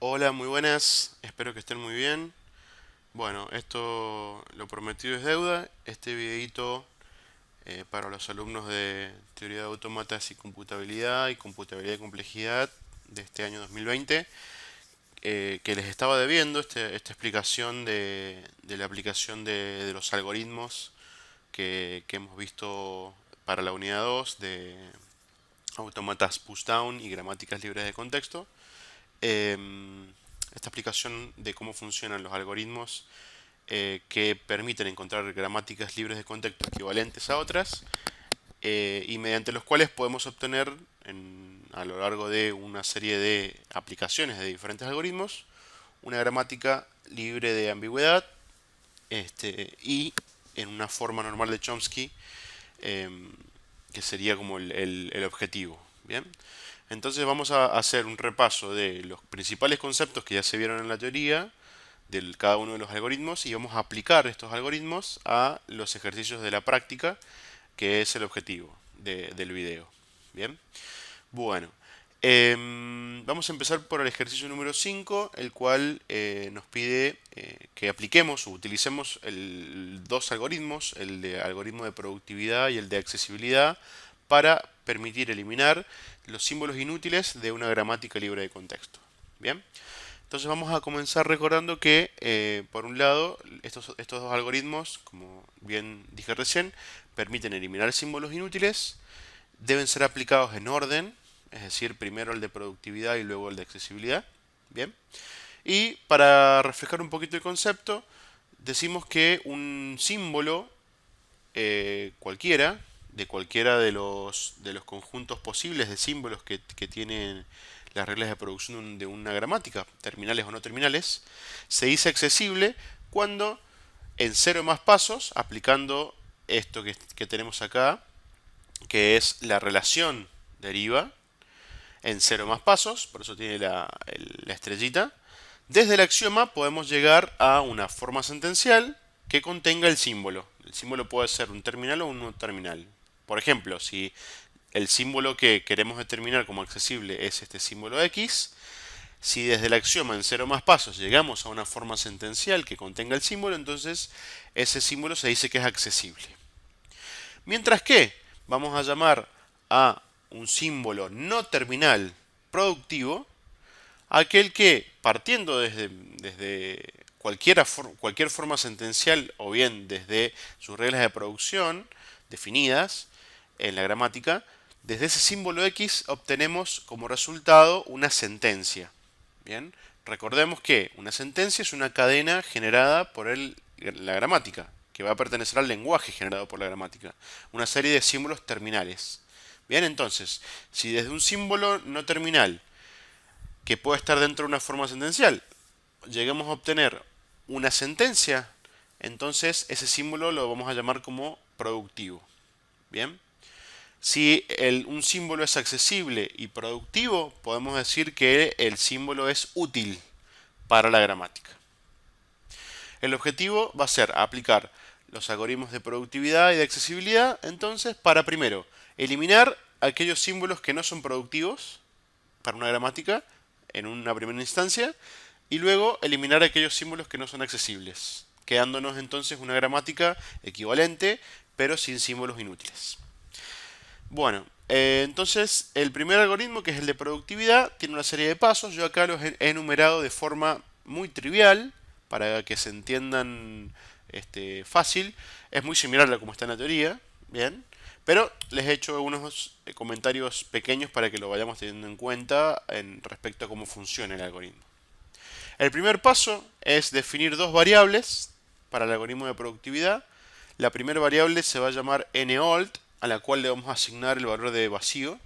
Hola, muy buenas, espero que estén muy bien. Bueno, esto lo prometido es deuda. Este videito para los alumnos de Teoría de Autómatas y Computabilidad y Complejidad de este año 2020, que les estaba debiendo esta explicación de la aplicación de los algoritmos que hemos visto para la unidad 2 de autómatas pushdown y gramáticas libres de contexto. Esta explicación de cómo funcionan los algoritmos que permiten encontrar gramáticas libres de contexto equivalentes a otras y mediante los cuales podemos obtener a lo largo de una serie de aplicaciones de diferentes algoritmos una gramática libre de ambigüedad y en una forma normal de Chomsky em, que sería como el objetivo. Bien, entonces vamos a hacer un repaso de los principales conceptos que ya se vieron en la teoría de cada uno de los algoritmos y vamos a aplicar estos algoritmos a los ejercicios de la práctica, que es el objetivo del video. Bien, bueno, vamos a empezar por el ejercicio número 5, el cual nos pide que apliquemos o utilicemos dos algoritmos, el de algoritmo de productividad y el de accesibilidad, para permitir eliminar los símbolos inútiles de una gramática libre de contexto. Bien, entonces vamos a comenzar recordando que, por un lado, estos dos algoritmos, como bien dije recién, permiten eliminar símbolos inútiles, deben ser aplicados en orden, es decir, primero el de productividad y luego el de accesibilidad. Bien. Y para reflejar un poquito el concepto, decimos que un símbolo cualquiera, de cualquiera de los conjuntos posibles de símbolos que tienen las reglas de producción de una gramática, terminales o no terminales, se dice accesible cuando en cero más pasos, aplicando esto que tenemos acá, que es la relación deriva en cero más pasos, por eso tiene la estrellita. Desde el axioma podemos llegar a una forma sentencial que contenga el símbolo. El símbolo puede ser un terminal o un no terminal. Por ejemplo, si el símbolo que queremos determinar como accesible es este símbolo X, si desde el axioma en cero más pasos llegamos a una forma sentencial que contenga el símbolo, entonces ese símbolo se dice que es accesible. Mientras que vamos a llamar a un símbolo no terminal productivo aquel que, partiendo desde cualquier forma sentencial o bien desde sus reglas de producción definidas en la gramática, desde ese símbolo X obtenemos como resultado una sentencia. Bien, recordemos que una sentencia es una cadena generada por la gramática, que va a pertenecer al lenguaje generado por la gramática, una serie de símbolos terminales. Bien, entonces, si desde un símbolo no terminal que puede estar dentro de una forma sentencial, lleguemos a obtener una sentencia, entonces ese símbolo lo vamos a llamar como productivo. Bien, si un símbolo es accesible y productivo, podemos decir que el símbolo es útil para la gramática. El objetivo va a ser aplicar los algoritmos de productividad y de accesibilidad, entonces, para primero eliminar aquellos símbolos que no son productivos para una gramática en una primera instancia y luego eliminar aquellos símbolos que no son accesibles, quedándonos entonces una gramática equivalente pero sin símbolos inútiles. Bueno, entonces el primer algoritmo, que es el de productividad, tiene una serie de pasos. Yo acá los he enumerado de forma muy trivial para que se entiendan fácil. Es muy similar a como está en la teoría, bien, pero les he hecho unos comentarios pequeños para que lo vayamos teniendo en cuenta en respecto a cómo funciona el algoritmo. El primer paso es definir dos variables para el algoritmo de productividad. La primera variable se va a llamar nold, a la cual le vamos a asignar el valor de vacío.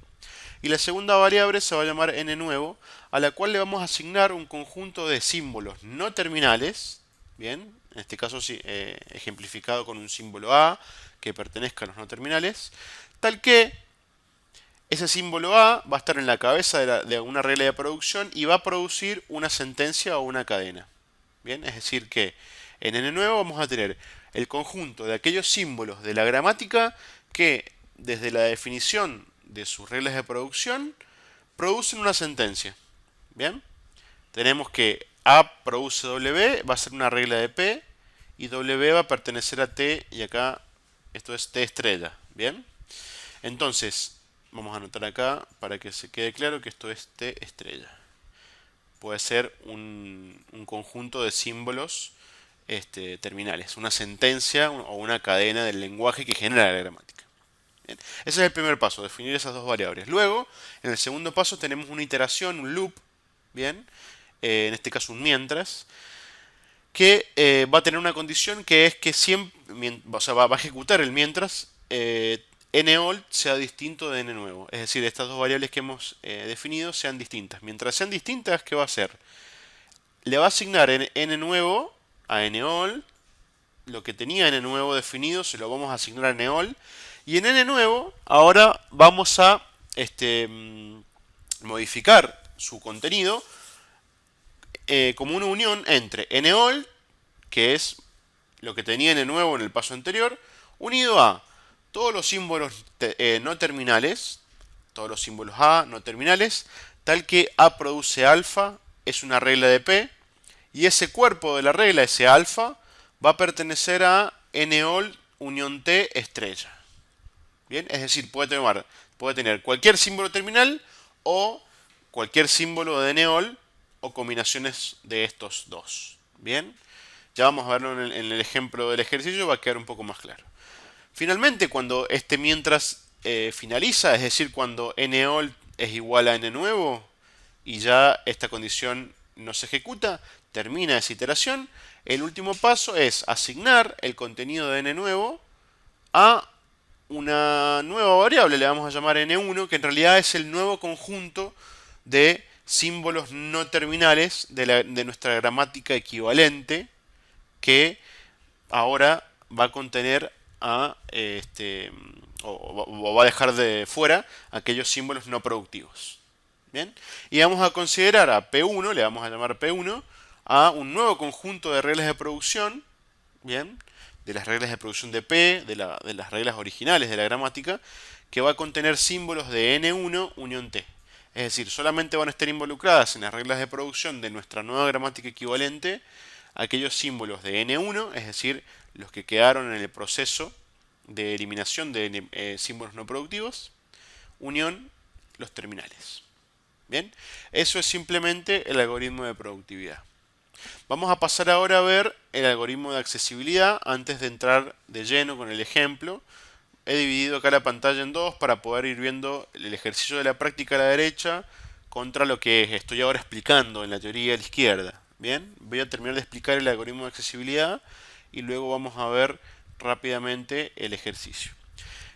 Y la segunda variable se va a llamar nuevo, a la cual le vamos a asignar un conjunto de símbolos no terminales, bien, en este caso ejemplificado con un símbolo A que pertenezca a los no terminales, tal que ese símbolo A va a estar en la cabeza de una regla de producción y va a producir una sentencia o una cadena. Bien, es decir que en n nuevo vamos a tener el conjunto de aquellos símbolos de la gramática que desde la definición de sus reglas de producción producen una sentencia. Bien, tenemos que A produce W, va a ser una regla de P, y W va a pertenecer a T, y acá esto es T estrella. ¿Bien? Entonces, vamos a anotar acá para que se quede claro que esto es T estrella. Puede ser un conjunto de símbolos terminales, una sentencia o una cadena del lenguaje que genera la gramática. Bien. Ese es el primer paso, definir esas dos variables. Luego, en el segundo paso tenemos una iteración, un loop, ¿bien? En este caso un mientras, que va a tener una condición que es que siempre, o sea, va a ejecutar el mientras nold sea distinto de n nuevo. Es decir, estas dos variables que hemos definido sean distintas. Mientras sean distintas, ¿qué va a hacer? Le va a asignar n nuevo a nold, lo que tenía n nuevo definido se lo vamos a asignar a nold, y en n nuevo ahora vamos a modificar su contenido como una unión entre nold, que es lo que tenía n nuevo en el paso anterior, unido a todos los símbolos no terminales, todos los símbolos A no terminales, tal que A produce alfa, es una regla de P, y ese cuerpo de la regla, ese alfa, va a pertenecer a nold unión T estrella. ¿Bien? Es decir, puede tener cualquier símbolo terminal o cualquier símbolo de nold o combinaciones de estos dos. ¿Bien? Ya vamos a verlo en el ejemplo del ejercicio, va a quedar un poco más claro. Finalmente, cuando este mientras finaliza, es decir, cuando nold es igual a n nuevo y ya esta condición no se ejecuta, termina esa iteración. El último paso es asignar el contenido de n nuevo a una nueva variable, le vamos a llamar n1, que en realidad es el nuevo conjunto de símbolos no terminales de nuestra gramática equivalente, que ahora va a contener o va a dejar de fuera aquellos símbolos no productivos. ¿Bien? Y vamos a considerar a P1, le vamos a llamar P1, a un nuevo conjunto de reglas de producción, ¿bien? De las reglas de producción de P, de las reglas originales de la gramática, que va a contener símbolos de N1 unión T. Es decir, solamente van a estar involucradas en las reglas de producción de nuestra nueva gramática equivalente aquellos símbolos de N1, es decir, los que quedaron en el proceso de eliminación de símbolos no productivos, unión los terminales. Bien, eso es simplemente el algoritmo de productividad. Vamos a pasar ahora a ver el algoritmo de accesibilidad antes de entrar de lleno con el ejemplo. He dividido acá la pantalla en dos para poder ir viendo el ejercicio de la práctica a la derecha contra lo que estoy ahora explicando en la teoría a la izquierda. Bien, voy a terminar de explicar el algoritmo de accesibilidad y luego vamos a ver rápidamente el ejercicio.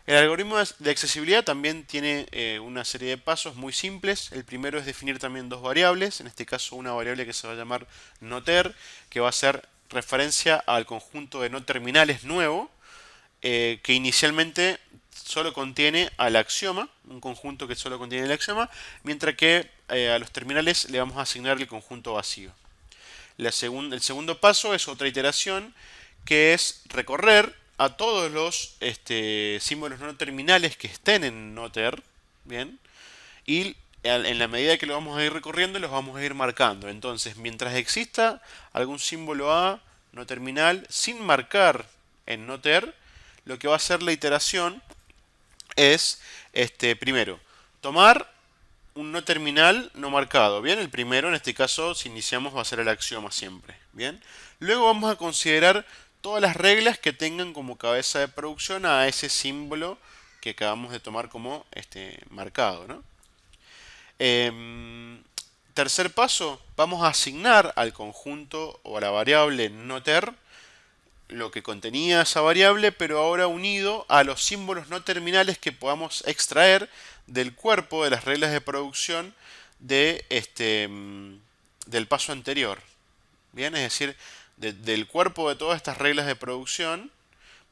El algoritmo de accesibilidad también tiene una serie de pasos muy simples. El primero es definir también dos variables, en este caso una variable que se va a llamar noter, que va a hacer referencia al conjunto de no terminales nuevo, que inicialmente solo contiene al axioma, un conjunto que solo contiene el axioma, mientras que a los terminales le vamos a asignar el conjunto vacío. El segundo paso es otra iteración, que es recorrer a todos los símbolos no terminales que estén en noter, ¿bien? Y en la medida que lo vamos a ir recorriendo, los vamos a ir marcando. Entonces, mientras exista algún símbolo A no terminal sin marcar en noter, lo que va a hacer la iteración es, primero, tomar un no terminal no marcado. Bien, el primero en este caso, si iniciamos, va a ser el axioma siempre. Bien, luego vamos a considerar todas las reglas que tengan como cabeza de producción a ese símbolo que acabamos de tomar como marcado, ¿no? Tercer paso, vamos a asignar al conjunto o a la variable noter lo que contenía esa variable, pero ahora unido a los símbolos no terminales que podamos extraer del cuerpo de las reglas de producción del paso anterior. Bien, es decir, del cuerpo de todas estas reglas de producción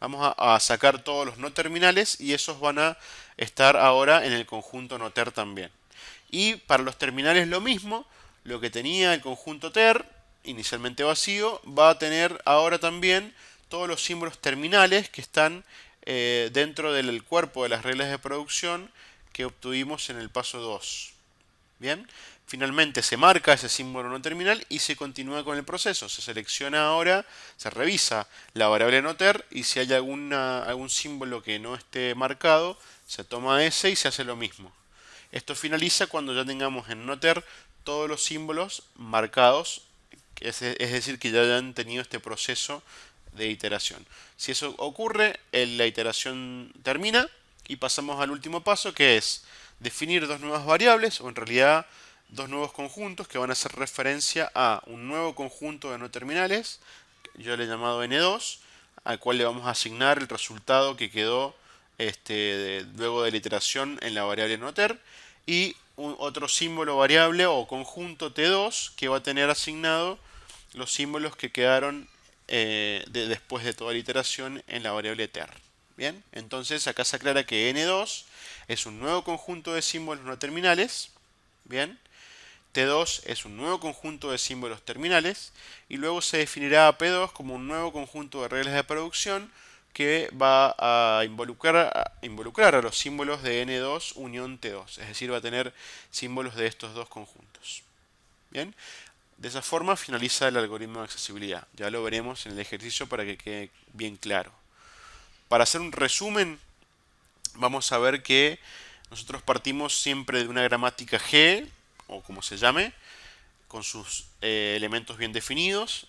vamos a sacar todos los no terminales y esos van a estar ahora en el conjunto noter también. Y para los terminales lo mismo, lo que tenía el conjunto ter, inicialmente vacío, va a tener ahora también todos los símbolos terminales que están dentro del cuerpo de las reglas de producción que obtuvimos en el paso 2. Bien, finalmente se marca ese símbolo no terminal y se continúa con el proceso. Se selecciona ahora, se revisa la variable noter y si hay algún símbolo que no esté marcado, se toma ese y se hace lo mismo. Esto finaliza cuando ya tengamos en noter todos los símbolos marcados, es decir, que ya hayan tenido este proceso de iteración. Si eso ocurre, la iteración termina y pasamos al último paso, que es definir dos nuevas variables, o en realidad dos nuevos conjuntos que van a hacer referencia a un nuevo conjunto de no terminales, yo le he llamado n2, al cual le vamos a asignar el resultado que quedó luego de la iteración en la variable noter, y otro símbolo variable o conjunto t2 que va a tener asignado los símbolos que quedaron después de toda la iteración en la variable ter. Bien, entonces acá se aclara que n2 es un nuevo conjunto de símbolos no terminales. Bien, t2 es un nuevo conjunto de símbolos terminales y luego se definirá a p2 como un nuevo conjunto de reglas de producción que va a involucrar a los símbolos de n2 unión t2, es decir, va a tener símbolos de estos dos conjuntos. Bien, de esa forma finaliza el algoritmo de accesibilidad. Ya lo veremos en el ejercicio para que quede bien claro. Para hacer un resumen, vamos a ver que nosotros partimos siempre de una gramática G, o como se llame, con sus elementos bien definidos,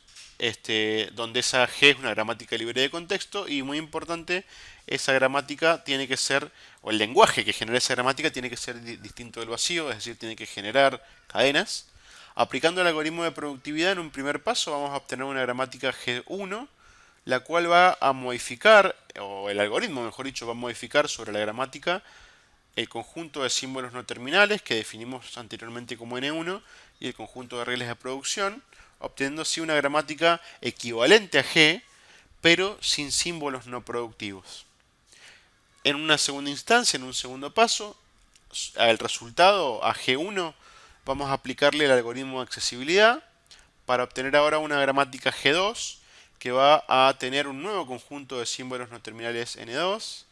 donde esa G es una gramática libre de contexto y muy importante, esa gramática tiene que ser, o el lenguaje que genera esa gramática tiene que ser distinto del vacío, es decir, tiene que generar cadenas. Aplicando el algoritmo de productividad en un primer paso vamos a obtener una gramática G1, la cual va a modificar, o el algoritmo mejor dicho, va a modificar sobre la gramática el conjunto de símbolos no terminales que definimos anteriormente como N1 y el conjunto de reglas de producción, obteniendo así una gramática equivalente a G, pero sin símbolos no productivos. En una segunda instancia, en un segundo paso, al resultado, a G1, vamos a aplicarle el algoritmo de accesibilidad para obtener ahora una gramática G2 que va a tener un nuevo conjunto de símbolos no terminales N2,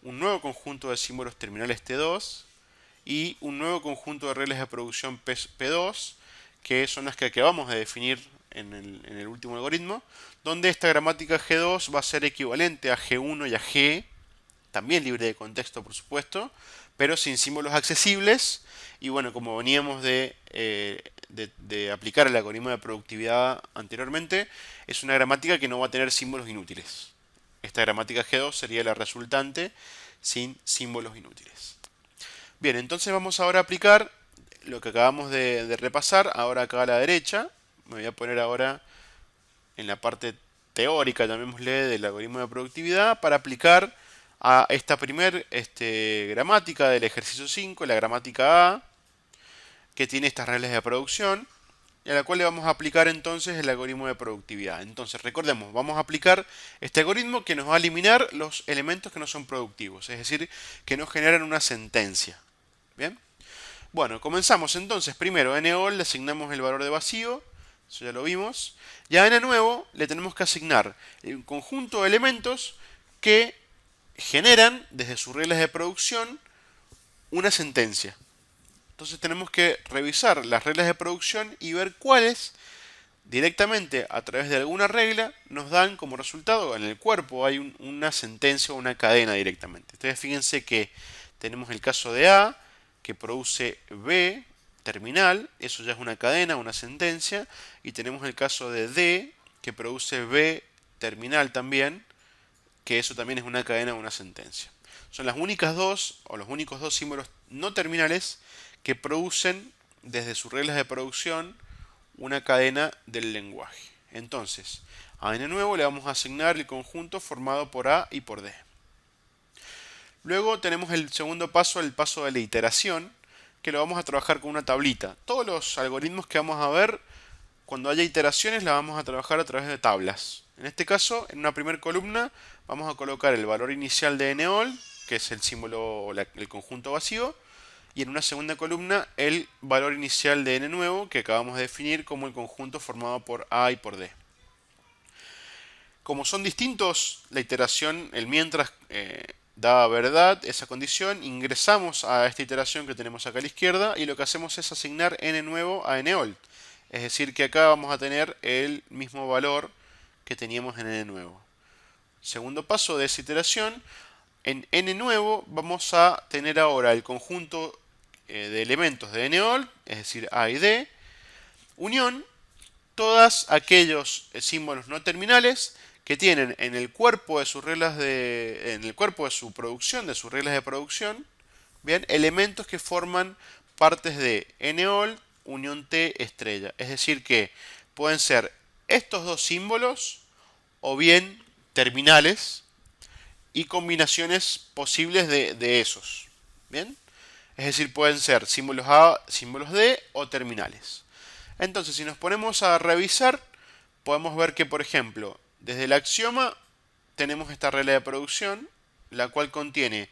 un nuevo conjunto de símbolos terminales T2 y un nuevo conjunto de reglas de producción P2, que son las que acabamos de definir en el último algoritmo, donde esta gramática G2 va a ser equivalente a G1 y a G, también libre de contexto por supuesto, pero sin símbolos accesibles. Y bueno, como veníamos de aplicar el algoritmo de productividad anteriormente, es una gramática que no va a tener símbolos inútiles. Esta gramática G2 sería la resultante sin símbolos inútiles. Bien, entonces vamos ahora a aplicar lo que acabamos de repasar, ahora acá a la derecha. Me voy a poner ahora en la parte teórica, llamémosle, del algoritmo de productividad para aplicar a esta primer gramática del ejercicio 5, la gramática A, que tiene estas reglas de producción, y a la cual le vamos a aplicar entonces el algoritmo de productividad. Entonces, recordemos, vamos a aplicar este algoritmo que nos va a eliminar los elementos que no son productivos, es decir, que no generan una sentencia. Bien. Bueno, comenzamos entonces. Primero, a n-all le asignamos el valor de vacío, eso ya lo vimos. Y a n-nuevo le tenemos que asignar un conjunto de elementos que generan, desde sus reglas de producción, una sentencia. Entonces tenemos que revisar las reglas de producción y ver cuáles directamente a través de alguna regla nos dan como resultado, en el cuerpo hay una sentencia o una cadena directamente. Entonces fíjense que tenemos el caso de A, que produce B terminal, eso ya es una cadena, una sentencia, y tenemos el caso de D, que produce B terminal también, que eso también es una cadena o una sentencia. Son las únicas dos, o los únicos dos símbolos no terminales que producen desde sus reglas de producción una cadena del lenguaje. Entonces, a n nuevo le vamos a asignar el conjunto formado por A y por D. Luego tenemos el segundo paso, el paso de la iteración, que lo vamos a trabajar con una tablita. Todos los algoritmos que vamos a ver, cuando haya iteraciones, las vamos a trabajar a través de tablas. En este caso, en una primera columna, vamos a colocar el valor inicial de n-all, que es el símbolo, el conjunto vacío, y en una segunda columna el valor inicial de n nuevo que acabamos de definir como el conjunto formado por A y por D. Como son distintos la iteración, el mientras da verdad esa condición, ingresamos a esta iteración que tenemos acá a la izquierda y lo que hacemos es asignar n nuevo a nold. Es decir, que acá vamos a tener el mismo valor que teníamos en n nuevo. Segundo paso de esa iteración, en n nuevo vamos a tener ahora el conjunto de elementos de nold, es decir, a y d, unión todos aquellos símbolos no terminales que tienen en el cuerpo de sus reglas en el cuerpo de su producción, de sus reglas de producción, bien, elementos que forman partes de NOL unión T estrella. Es decir que pueden ser estos dos símbolos o bien terminales y combinaciones posibles de esos. Bien, es decir, pueden ser símbolos A, símbolos D o terminales. Entonces, si nos ponemos a revisar, podemos ver que, por ejemplo, desde el axioma tenemos esta regla de producción, la cual contiene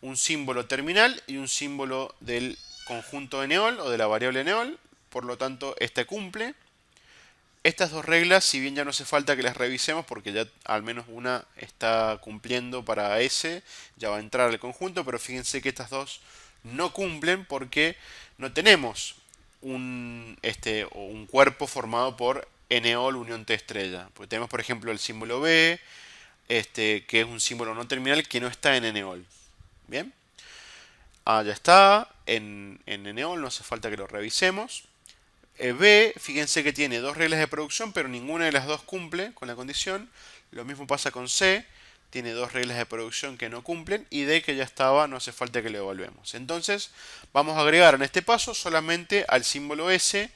un símbolo terminal y un símbolo del conjunto de neol o de la variable neol, por lo tanto, este cumple. Estas dos reglas, si bien ya no hace falta que las revisemos porque ya al menos una está cumpliendo para S, ya va a entrar al conjunto, pero fíjense que estas dos no cumplen porque no tenemos un cuerpo formado por NOL unión T estrella. Porque tenemos, por ejemplo, el símbolo B, que es un símbolo no terminal que no está en NOL. Bien, ya está, en NOL, no hace falta que lo revisemos. B, fíjense que tiene dos reglas de producción, pero ninguna de las dos cumple con la condición. Lo mismo pasa con C, tiene dos reglas de producción que no cumplen. Y D, que ya estaba, no hace falta que lo evaluemos. Entonces, vamos a agregar en este paso solamente al símbolo S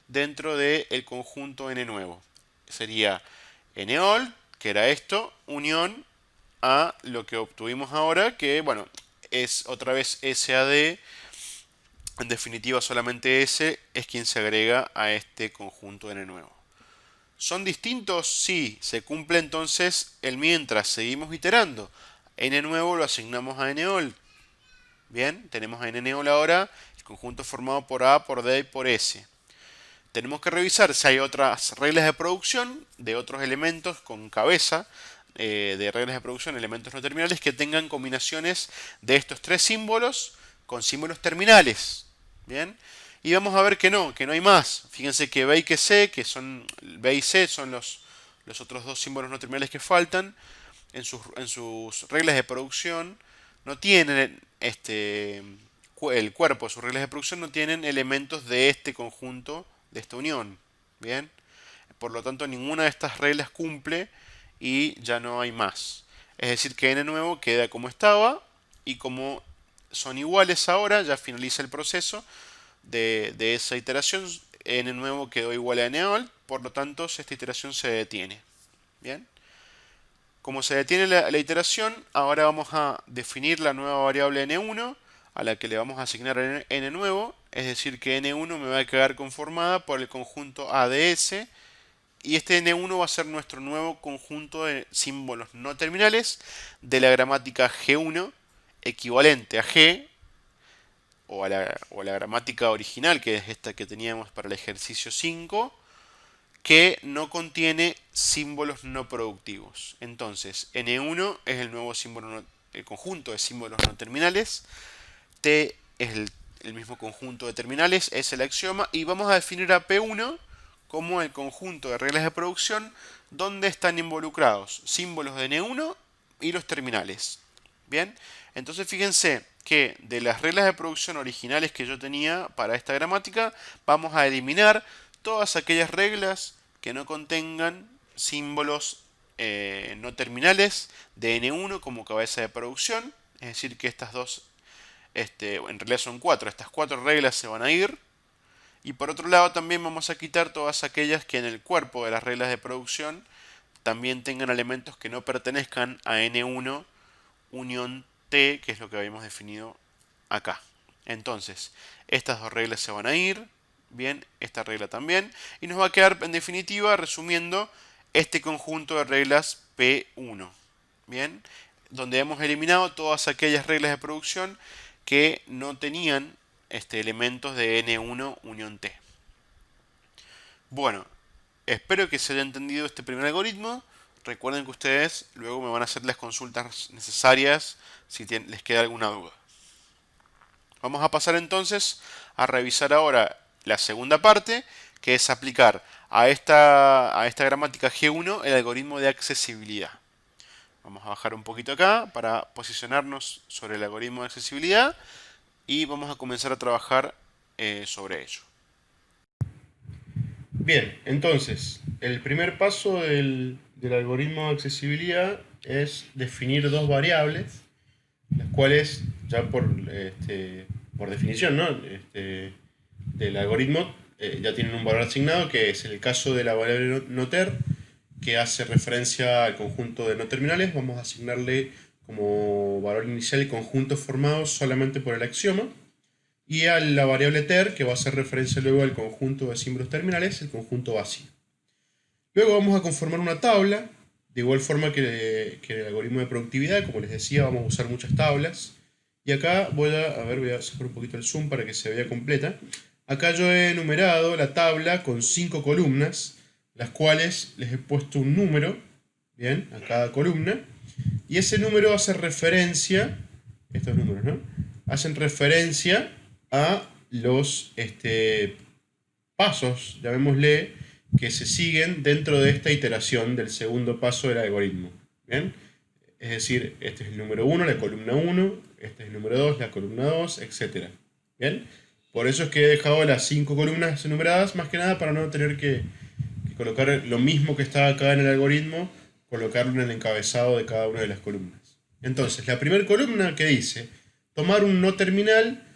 dentro del conjunto N nuevo. Sería NOL, que era esto, unión a lo que obtuvimos ahora, que bueno, es otra vez SAD. En definitiva, solamente S es quien se agrega a este conjunto N nuevo. ¿Son distintos? Sí, se cumple entonces el mientras. Seguimos iterando. N nuevo lo asignamos a NOL. Bien, tenemos a NOL ahora, el conjunto formado por A, por D y por S. Tenemos que revisar si hay otras reglas de producción de otros elementos con cabeza de reglas de producción, elementos no terminales que tengan combinaciones de estos tres símbolos con símbolos terminales. Bien, y vamos a ver que no hay más. Fíjense que B y que C, que son B y C, son los otros dos símbolos no terminales que faltan en sus reglas de producción. No tienen el cuerpo de sus reglas de producción, no tienen elementos de este conjunto, de esta unión. Bien, por lo tanto, ninguna de estas reglas cumple y ya no hay más. Es decir, que n nuevo queda como estaba y como son iguales ahora, ya finaliza el proceso de esa iteración. N nuevo quedó igual a NOL, por lo tanto esta iteración se detiene. Bien, como se detiene la iteración, ahora vamos a definir la nueva variable n1 a la que le vamos a asignar n nuevo, es decir que n1 me va a quedar conformada por el conjunto ADS y este n1 va a ser nuestro nuevo conjunto de símbolos no terminales de la gramática G1 equivalente a G o a la gramática original, que es esta que teníamos para el ejercicio 5, que no contiene símbolos no productivos. Entonces, N1 es el nuevo símbolo, el conjunto de símbolos no terminales, T es el mismo conjunto de terminales, es el axioma, y vamos a definir a P1 como el conjunto de reglas de producción donde están involucrados símbolos de N1 y los terminales. Bien, entonces fíjense que de las reglas de producción originales que yo tenía para esta gramática, vamos a eliminar todas aquellas reglas que no contengan símbolos no terminales de N1 como cabeza de producción. Es decir, que estas dos, en realidad son cuatro, estas cuatro reglas se van a ir. Y por otro lado también vamos a quitar todas aquellas que en el cuerpo de las reglas de producción también tengan elementos que no pertenezcan a N1 unión T, que es lo que habíamos definido acá. Entonces, estas dos reglas se van a ir, bien, esta regla también, y nos va a quedar en definitiva, resumiendo, este conjunto de reglas P1, bien, donde hemos eliminado todas aquellas reglas de producción que no tenían elementos de N1 unión T. Bueno, espero que se haya entendido este primer algoritmo. Recuerden que ustedes luego me van a hacer las consultas necesarias si les queda alguna duda. Vamos a pasar entonces a revisar ahora la segunda parte, que es aplicar a esta gramática G1 el algoritmo de accesibilidad. Vamos a bajar un poquito acá para posicionarnos sobre el algoritmo de accesibilidad y vamos a comenzar a trabajar sobre ello. Bien, entonces, el primer paso del algoritmo de accesibilidad es definir dos variables, las cuales ya por definición, ¿no? Del algoritmo ya tienen un valor asignado, que es el caso de la variable noter, que hace referencia al conjunto de no terminales. Vamos a asignarle como valor inicial el conjunto formado solamente por el axioma, y a la variable ter, que va a hacer referencia luego al conjunto de símbolos terminales, el conjunto vacío. Luego vamos a conformar una tabla, de igual forma que el algoritmo de productividad. Como les decía, vamos a usar muchas tablas. Y acá voy a sacar un poquito el zoom para que se vea completa. Acá yo he enumerado la tabla con 5 columnas, las cuales les he puesto un número, bien, a cada columna. Y ese número hace referencia, estos números, ¿no? Hacen referencia a los pasos, llamémosle, que se siguen dentro de esta iteración del segundo paso del algoritmo. ¿Bien? Es decir, este es el número 1, la columna 1, este es el número 2, la columna 2, etc. ¿Bien? Por eso es que he dejado las 5 columnas enumeradas, más que nada para no tener que colocar lo mismo que está acá en el algoritmo, colocarlo en el encabezado de cada una de las columnas. Entonces, la primera columna que dice, tomar un no terminal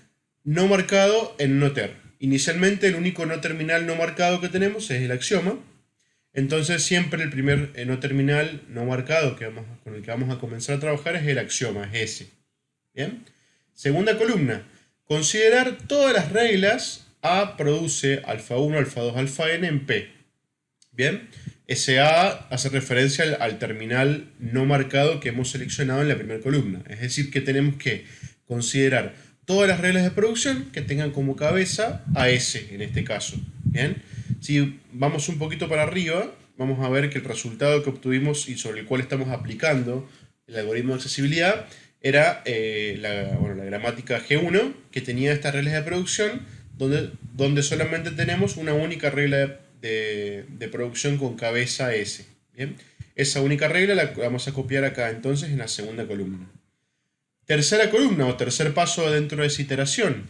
no marcado en noter. Inicialmente el único no terminal no marcado que tenemos es el axioma. Entonces siempre el primer no terminal no marcado con el que vamos a comenzar a trabajar es el axioma, es ese. ¿Bien? Segunda columna, considerar todas las reglas A produce alfa 1, alfa 2, alfa n en P. ¿Bien? Ese A hace referencia al terminal no marcado que hemos seleccionado en la primera columna. Es decir, que tenemos que considerar todas las reglas de producción que tengan como cabeza a S en este caso. ¿Bien? Si vamos un poquito para arriba, vamos a ver que el resultado que obtuvimos y sobre el cual estamos aplicando el algoritmo de accesibilidad era la gramática G1, que tenía estas reglas de producción, donde solamente tenemos una única regla de producción con cabeza S. ¿Bien? Esa única regla la vamos a copiar acá entonces en la segunda columna. Tercera columna o tercer paso dentro de esa iteración.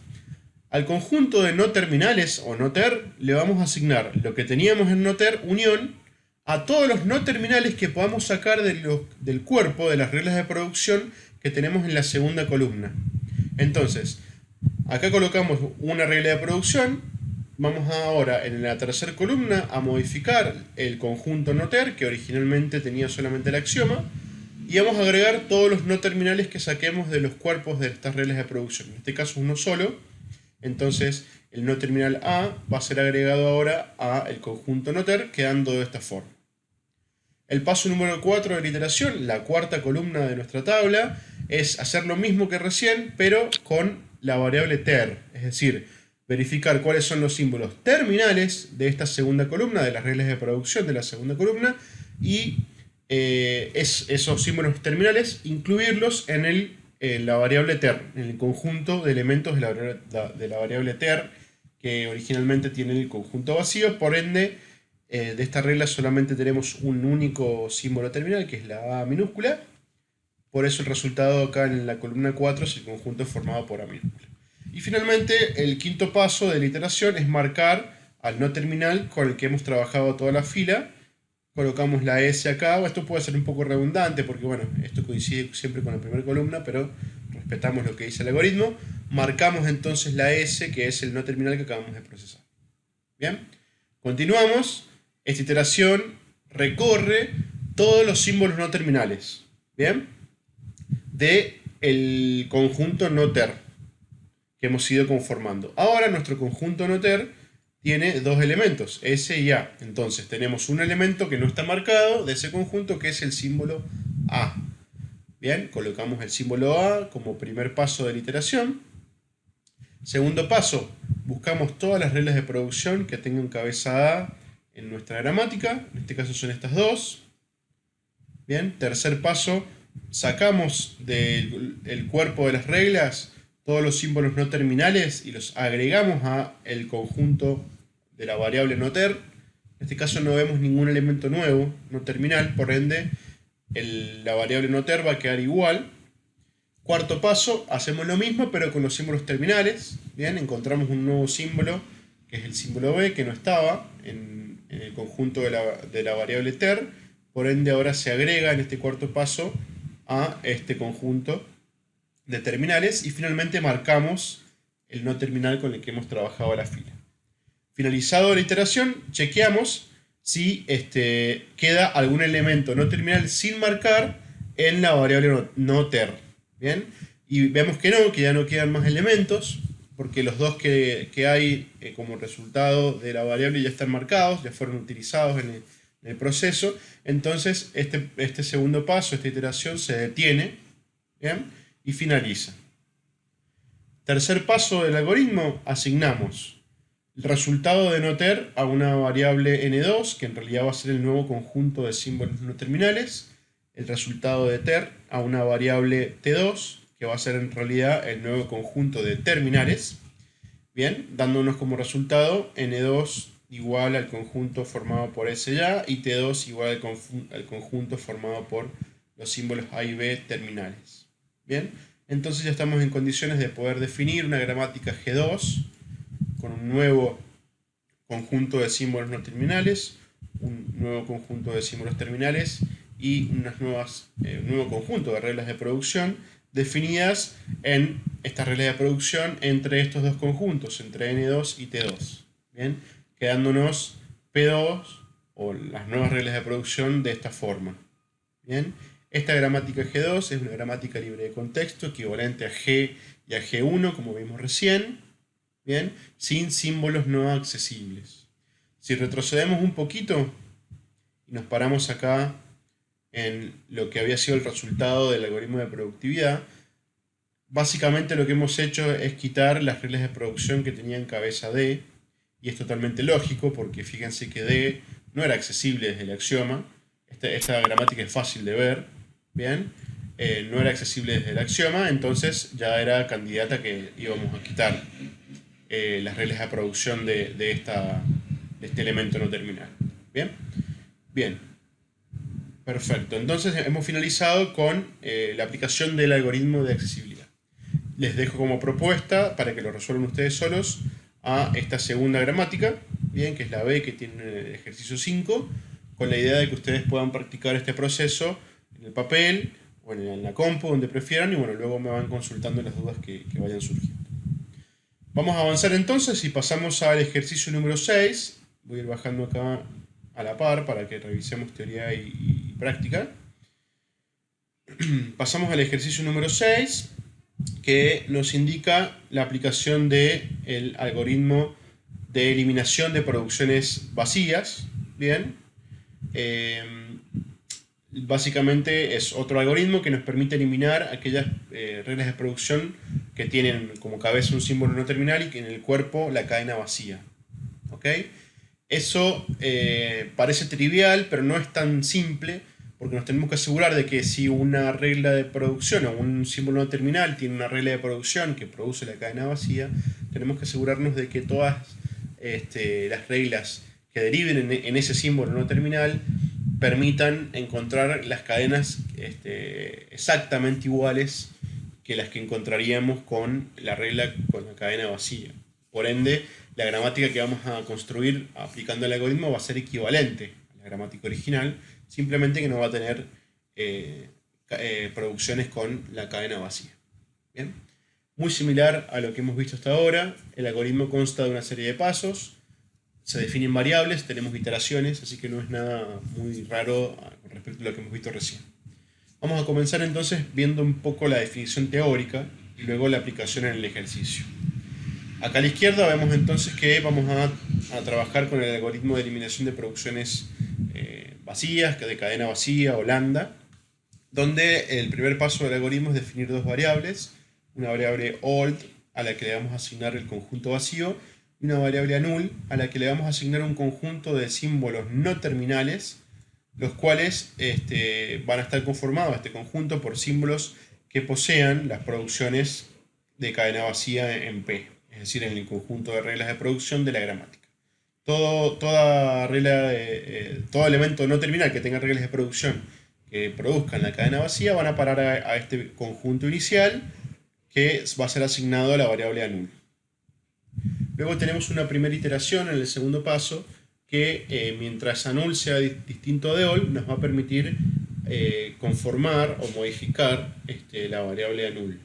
Al conjunto de no terminales o noter le vamos a asignar lo que teníamos en noter unión a todos los no terminales que podamos sacar del cuerpo de las reglas de producción que tenemos en la segunda columna. Entonces, acá colocamos una regla de producción. Vamos ahora en la tercera columna a modificar el conjunto noter, que originalmente tenía solamente el axioma, y vamos a agregar todos los no terminales que saquemos de los cuerpos de estas reglas de producción. En este caso uno solo. Entonces el no terminal A va a ser agregado ahora al conjunto noter, quedando de esta forma. El paso número 4 de la iteración, la cuarta columna de nuestra tabla, es hacer lo mismo que recién, pero con la variable ter. Es decir, verificar cuáles son los símbolos terminales de esta segunda columna, de las reglas de producción de la segunda columna, y esos símbolos terminales incluirlos en la variable ter, en el conjunto de elementos de la variable ter, que originalmente tiene el conjunto vacío. Por ende, de esta regla solamente tenemos un único símbolo terminal, que es la A minúscula. Por eso el resultado acá en la columna 4 es el conjunto formado por A minúscula. Y finalmente, el quinto paso de la iteración es marcar al no terminal con el que hemos trabajado toda la fila. Colocamos la S acá. Esto puede ser un poco redundante porque, bueno, esto coincide siempre con la primera columna, pero respetamos lo que dice el algoritmo. Marcamos entonces la S, que es el no terminal que acabamos de procesar. Bien, continuamos. Esta iteración recorre todos los símbolos no terminales, ¿bien? Del conjunto noter que hemos ido conformando. Ahora nuestro conjunto noter tiene dos elementos, S y A. Entonces tenemos un elemento que no está marcado de ese conjunto, que es el símbolo A. Bien, colocamos el símbolo A como primer paso de la iteración. Segundo paso, buscamos todas las reglas de producción que tengan cabeza A en nuestra gramática. En este caso son estas dos. Bien, tercer paso, sacamos del cuerpo de las reglas todos los símbolos no terminales y los agregamos a el conjunto de la variable noter. En este caso no vemos ningún elemento nuevo, no terminal, por ende la variable noter va a quedar igual. Cuarto paso, hacemos lo mismo pero con los símbolos terminales. Bien, encontramos un nuevo símbolo que es el símbolo b que no estaba en el conjunto de la variable ter. Por ende ahora se agrega en este cuarto paso a este conjunto de terminales y finalmente marcamos el no terminal con el que hemos trabajado la fila. Finalizado la iteración, chequeamos si queda algún elemento no terminal sin marcar en la variable no ter. ¿Bien? Y vemos que ya no quedan más elementos, porque los dos que hay como resultado de la variable ya están marcados, ya fueron utilizados en el proceso. Entonces este segundo paso, esta iteración se detiene, ¿bien? Y finaliza. Tercer paso del algoritmo, asignamos el resultado de noter a una variable n2, que en realidad va a ser el nuevo conjunto de símbolos no terminales, el resultado de ter a una variable t2, que va a ser en realidad el nuevo conjunto de terminales, bien, dándonos como resultado n2 igual al conjunto formado por S ya y T2 igual al conjunto formado por los símbolos A y B terminales. Bien, entonces ya estamos en condiciones de poder definir una gramática G2 con un nuevo conjunto de símbolos no terminales, un nuevo conjunto de símbolos terminales y un nuevo conjunto de reglas de producción definidas en estas reglas de producción entre estos dos conjuntos, entre N2 y T2. Bien, quedándonos P2 o las nuevas reglas de producción de esta forma. Bien, esta gramática G2 es una gramática libre de contexto equivalente a G y a G1 como vimos recién. Bien, sin símbolos no accesibles. Si retrocedemos un poquito y nos paramos acá en lo que había sido el resultado del algoritmo de productividad, básicamente lo que hemos hecho es quitar las reglas de producción que tenían cabeza D, y es totalmente lógico porque fíjense que D no era accesible desde el axioma. Esta gramática es fácil de ver, ¿bien? No era accesible desde el axioma, entonces ya era candidata que íbamos a quitar las reglas de producción de este elemento no terminal. ¿Bien? Bien. Perfecto. Entonces hemos finalizado con la aplicación del algoritmo de accesibilidad. Les dejo como propuesta, para que lo resuelvan ustedes solos, a esta segunda gramática, bien, que es la B que tiene el ejercicio 5, con la idea de que ustedes puedan practicar este proceso en el papel o en la compu, donde prefieran, y bueno, luego me van consultando las dudas que vayan surgiendo. Vamos a avanzar entonces y pasamos al ejercicio número 6. Voy a ir bajando acá a la par para que revisemos teoría y práctica. Pasamos al ejercicio número 6, que nos indica la aplicación del algoritmo de eliminación de producciones vacías. Bien. Básicamente es otro algoritmo que nos permite eliminar aquellas reglas de producción que tienen como cabeza un símbolo no terminal y que en el cuerpo la cadena vacía. ¿Ok? Eso parece trivial, pero no es tan simple, porque nos tenemos que asegurar de que si una regla de producción o un símbolo no terminal tiene una regla de producción que produce la cadena vacía, tenemos que asegurarnos de que todas las reglas que deriven en ese símbolo no terminal permitan encontrar las cadenas exactamente iguales que las que encontraríamos con la regla con la cadena vacía. Por ende, la gramática que vamos a construir aplicando el algoritmo va a ser equivalente a la gramática original, simplemente que no va a tener producciones con la cadena vacía. ¿Bien? Muy similar a lo que hemos visto hasta ahora, el algoritmo consta de una serie de pasos, se definen variables, tenemos iteraciones, así que no es nada muy raro con respecto a lo que hemos visto recién. Vamos a comenzar entonces viendo un poco la definición teórica y luego la aplicación en el ejercicio. Acá a la izquierda vemos entonces que vamos a trabajar con el algoritmo de eliminación de producciones vacías, de cadena vacía o lambda, donde el primer paso del algoritmo es definir dos variables, una variable old a la que le vamos a asignar el conjunto vacío y una variable null a la que le vamos a asignar un conjunto de símbolos no terminales los cuales van a estar conformados, este conjunto, por símbolos que posean las producciones de cadena vacía en P, es decir, en el conjunto de reglas de producción de la gramática. Todo elemento no terminal que tenga reglas de producción que produzcan la cadena vacía van a parar a este conjunto inicial que va a ser asignado a la variable anul. Luego tenemos una primera iteración en el segundo paso que mientras anul sea distinto de all nos va a permitir conformar o modificar la variable anul.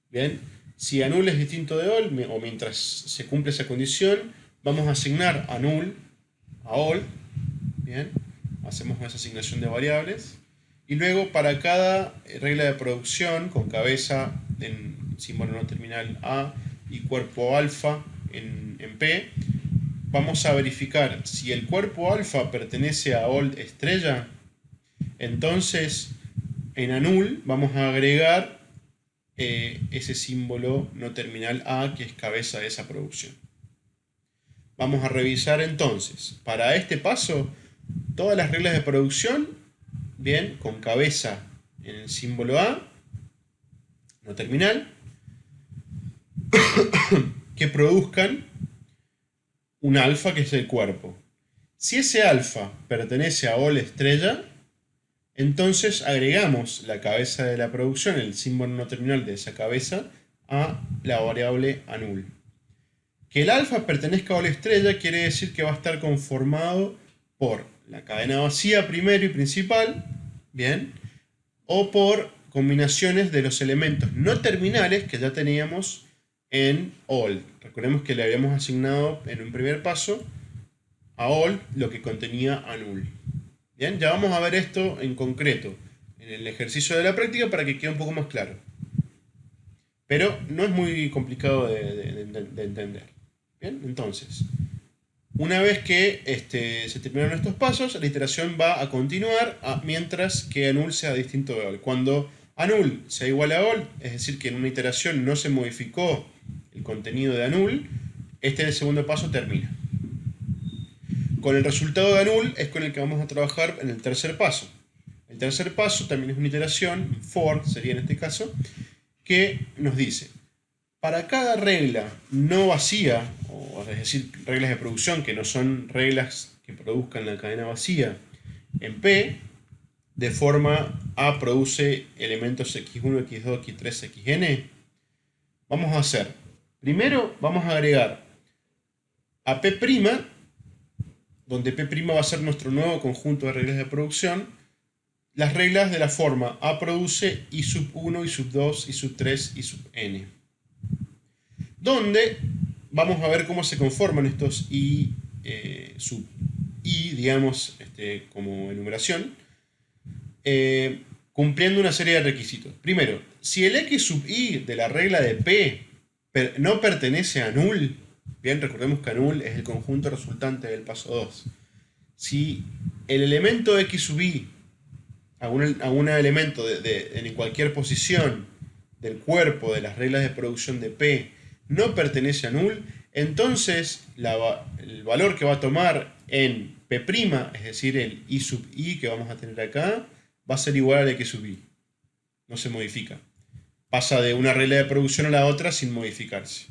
Bien, si anul es distinto de all o mientras se cumple esa condición, vamos a asignar anul a all. Bien, hacemos esa asignación de variables. Y luego para cada regla de producción con cabeza en símbolo no terminal A y cuerpo alfa en P, vamos a verificar si el cuerpo alfa pertenece a all estrella, entonces en anul vamos a agregar ese símbolo no terminal A que es cabeza de esa producción. Vamos a revisar entonces, para este paso, todas las reglas de producción, bien, con cabeza en el símbolo A, no terminal, que produzcan un alfa que es el cuerpo. Si ese alfa pertenece a all estrella, entonces agregamos la cabeza de la producción, el símbolo no terminal de esa cabeza, a la variable anul. Que el alfa pertenezca a all estrella quiere decir que va a estar conformado por la cadena vacía primero y principal, bien, o por combinaciones de los elementos no terminales que ya teníamos en all. Recordemos que le habíamos asignado en un primer paso a all lo que contenía anul. Bien, ya vamos a ver esto en concreto en el ejercicio de la práctica para que quede un poco más claro. Pero no es muy complicado de entender. Bien, entonces, una vez que se terminaron estos pasos, la iteración va a continuar mientras que anul sea distinto de all. Cuando anul sea igual a all, es decir, que en una iteración no se modificó el contenido de anul, el segundo paso termina. Con el resultado de anul es con el que vamos a trabajar en el tercer paso. El tercer paso también es una iteración, for sería en este caso, que nos dice, para cada regla no vacía, o es decir, reglas de producción que no son reglas que produzcan la cadena vacía en P, de forma A produce elementos x1, x2, x3, xn, vamos a hacer, primero vamos a agregar a P', donde P' va a ser nuestro nuevo conjunto de reglas de producción, las reglas de la forma A produce I sub 1, I sub 2, I sub 3, I sub n. Donde vamos a ver cómo se conforman estos I sub I, digamos, como enumeración, cumpliendo una serie de requisitos. Primero, si el X sub I de la regla de P no pertenece a null, bien, recordemos que null es el conjunto resultante del paso 2. Si el elemento X sub I, algún elemento en cualquier posición del cuerpo de las reglas de producción de P no pertenece a null, entonces el valor que va a tomar en P', es decir, el I sub I que vamos a tener acá, va a ser igual al X sub I. No se modifica. Pasa de una regla de producción a la otra sin modificarse.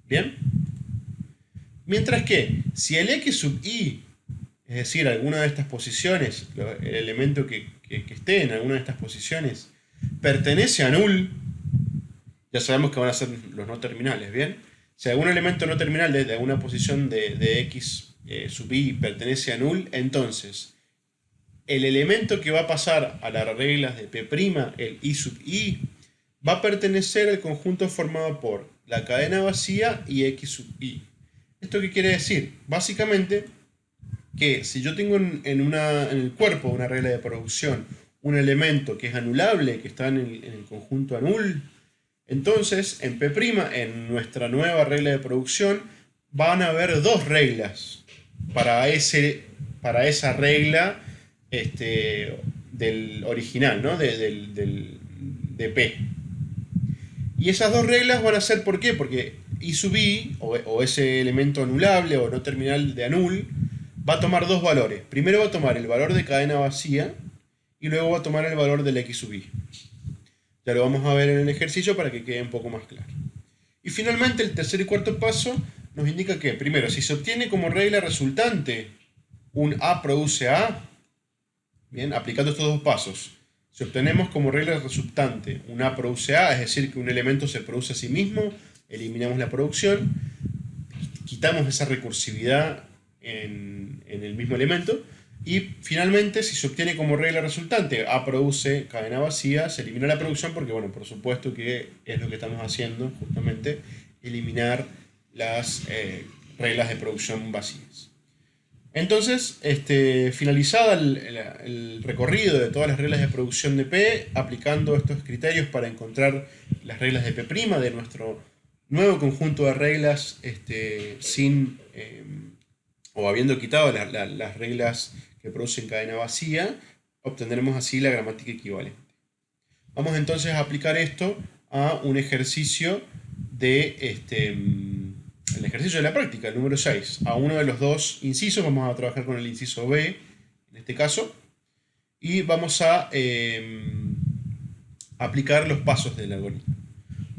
¿Bien? Mientras que, si el X sub I, es decir, alguna de estas posiciones, el elemento que esté en alguna de estas posiciones, pertenece a null, ya sabemos que van a ser los no terminales, ¿bien? Si algún elemento no terminal de alguna posición de X sub I pertenece a null, entonces el elemento que va a pasar a las reglas de P', el I sub I, va a pertenecer al conjunto formado por la cadena vacía y X sub I. ¿Esto qué quiere decir? Básicamente que si yo tengo en el cuerpo de una regla de producción un elemento que es anulable, que está en el conjunto anul, entonces en P', en nuestra nueva regla de producción, van a haber dos reglas para esa regla del original, ¿no? de P. Y esas dos reglas van a ser, ¿por qué? Porque I sub I, o ese elemento anulable o no terminal de anul, va a tomar dos valores. Primero va a tomar el valor de cadena vacía y luego va a tomar el valor del x sub i. Ya lo vamos a ver en el ejercicio para que quede un poco más claro. Y finalmente el tercer y cuarto paso nos indica que, primero, si se obtiene como regla resultante un A produce A, bien, aplicando estos dos pasos, si obtenemos como regla resultante un A produce A, es decir, que un elemento se produce a sí mismo, eliminamos la producción, quitamos esa recursividad en el mismo elemento, y finalmente, si se obtiene como regla resultante A produce cadena vacía, se elimina la producción porque, bueno, por supuesto que es lo que estamos haciendo, justamente, eliminar las reglas de producción vacías. Entonces, finalizada el recorrido de todas las reglas de producción de P, aplicando estos criterios para encontrar las reglas de P' de nuestro nuevo conjunto de reglas sin o habiendo quitado las reglas que producen cadena vacía, obtendremos así la gramática equivalente. Vamos entonces a aplicar esto a un ejercicio el ejercicio de la práctica, el número 6. A uno de los dos incisos vamos a trabajar con el inciso B, en este caso, y vamos a aplicar los pasos del algoritmo.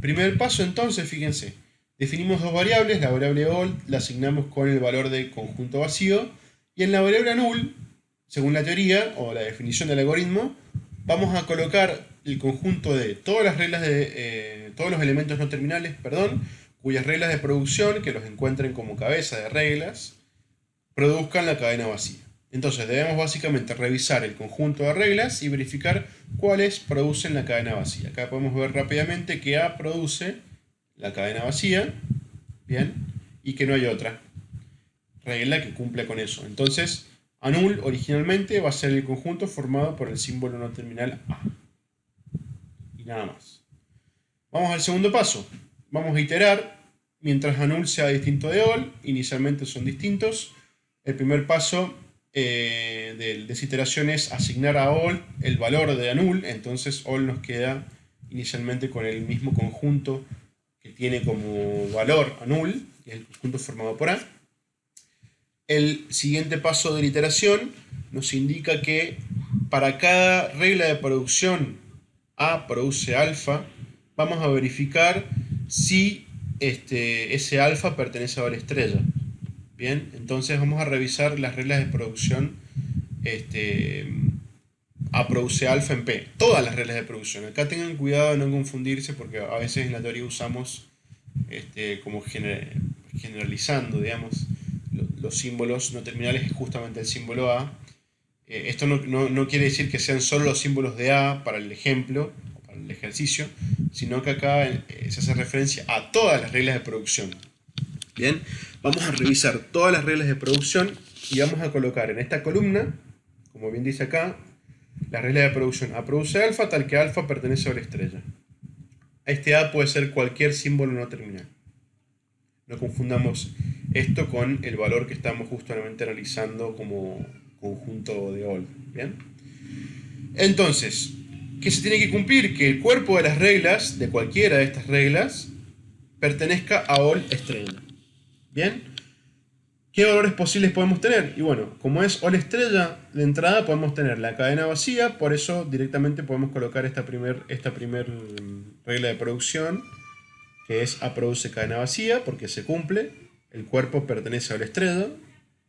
Primer paso entonces, fíjense, definimos dos variables, la variable all la asignamos con el valor del conjunto vacío, y en la variable null, según la teoría o la definición del algoritmo, vamos a colocar el conjunto de todas las reglas de todos los elementos no terminales, cuyas reglas de producción, que los encuentren como cabeza de reglas, produzcan la cadena vacía. Entonces debemos básicamente revisar el conjunto de reglas y verificar cuáles producen la cadena vacía. Acá podemos ver rápidamente que A produce la cadena vacía, bien, y que no hay otra regla que cumpla con eso. Entonces, null originalmente va a ser el conjunto formado por el símbolo no terminal A. Y nada más. Vamos al segundo paso. Vamos a iterar mientras null sea distinto de all. Inicialmente son distintos. El primer paso de desiteración es asignar a all el valor de null. Entonces all nos queda inicialmente con el mismo conjunto que tiene como valor null, que es el conjunto formado por A. El siguiente paso de la iteración nos indica que para cada regla de producción A produce alfa, vamos a verificar si ese alfa pertenece a la estrella. Bien, entonces vamos a revisar las reglas de producción A produce alfa en P. Todas las reglas de producción. Acá tengan cuidado de no confundirse porque a veces en la teoría usamos como generalizando, digamos, los símbolos no terminales es justamente el símbolo A. Esto no quiere decir que sean solo los símbolos de A para el ejemplo o para el ejercicio, sino que acá se hace referencia a todas las reglas de producción. Bien, vamos a revisar todas las reglas de producción y vamos a colocar en esta columna, como bien dice acá, la regla de producción A produce alfa tal que alfa pertenece a la estrella. Este A puede ser cualquier símbolo no terminal. No confundamos esto con el valor que estamos justamente analizando como conjunto de all. ¿Bien? Entonces, ¿qué se tiene que cumplir? Que el cuerpo de las reglas, de cualquiera de estas reglas, pertenezca a all estrella. ¿Bien? ¿Qué valores posibles podemos tener? Y bueno, como es all estrella, de entrada podemos tener la cadena vacía, por eso directamente podemos colocar esta primer regla de producción, que es A produce cadena vacía, porque se cumple, el cuerpo pertenece a la estrella.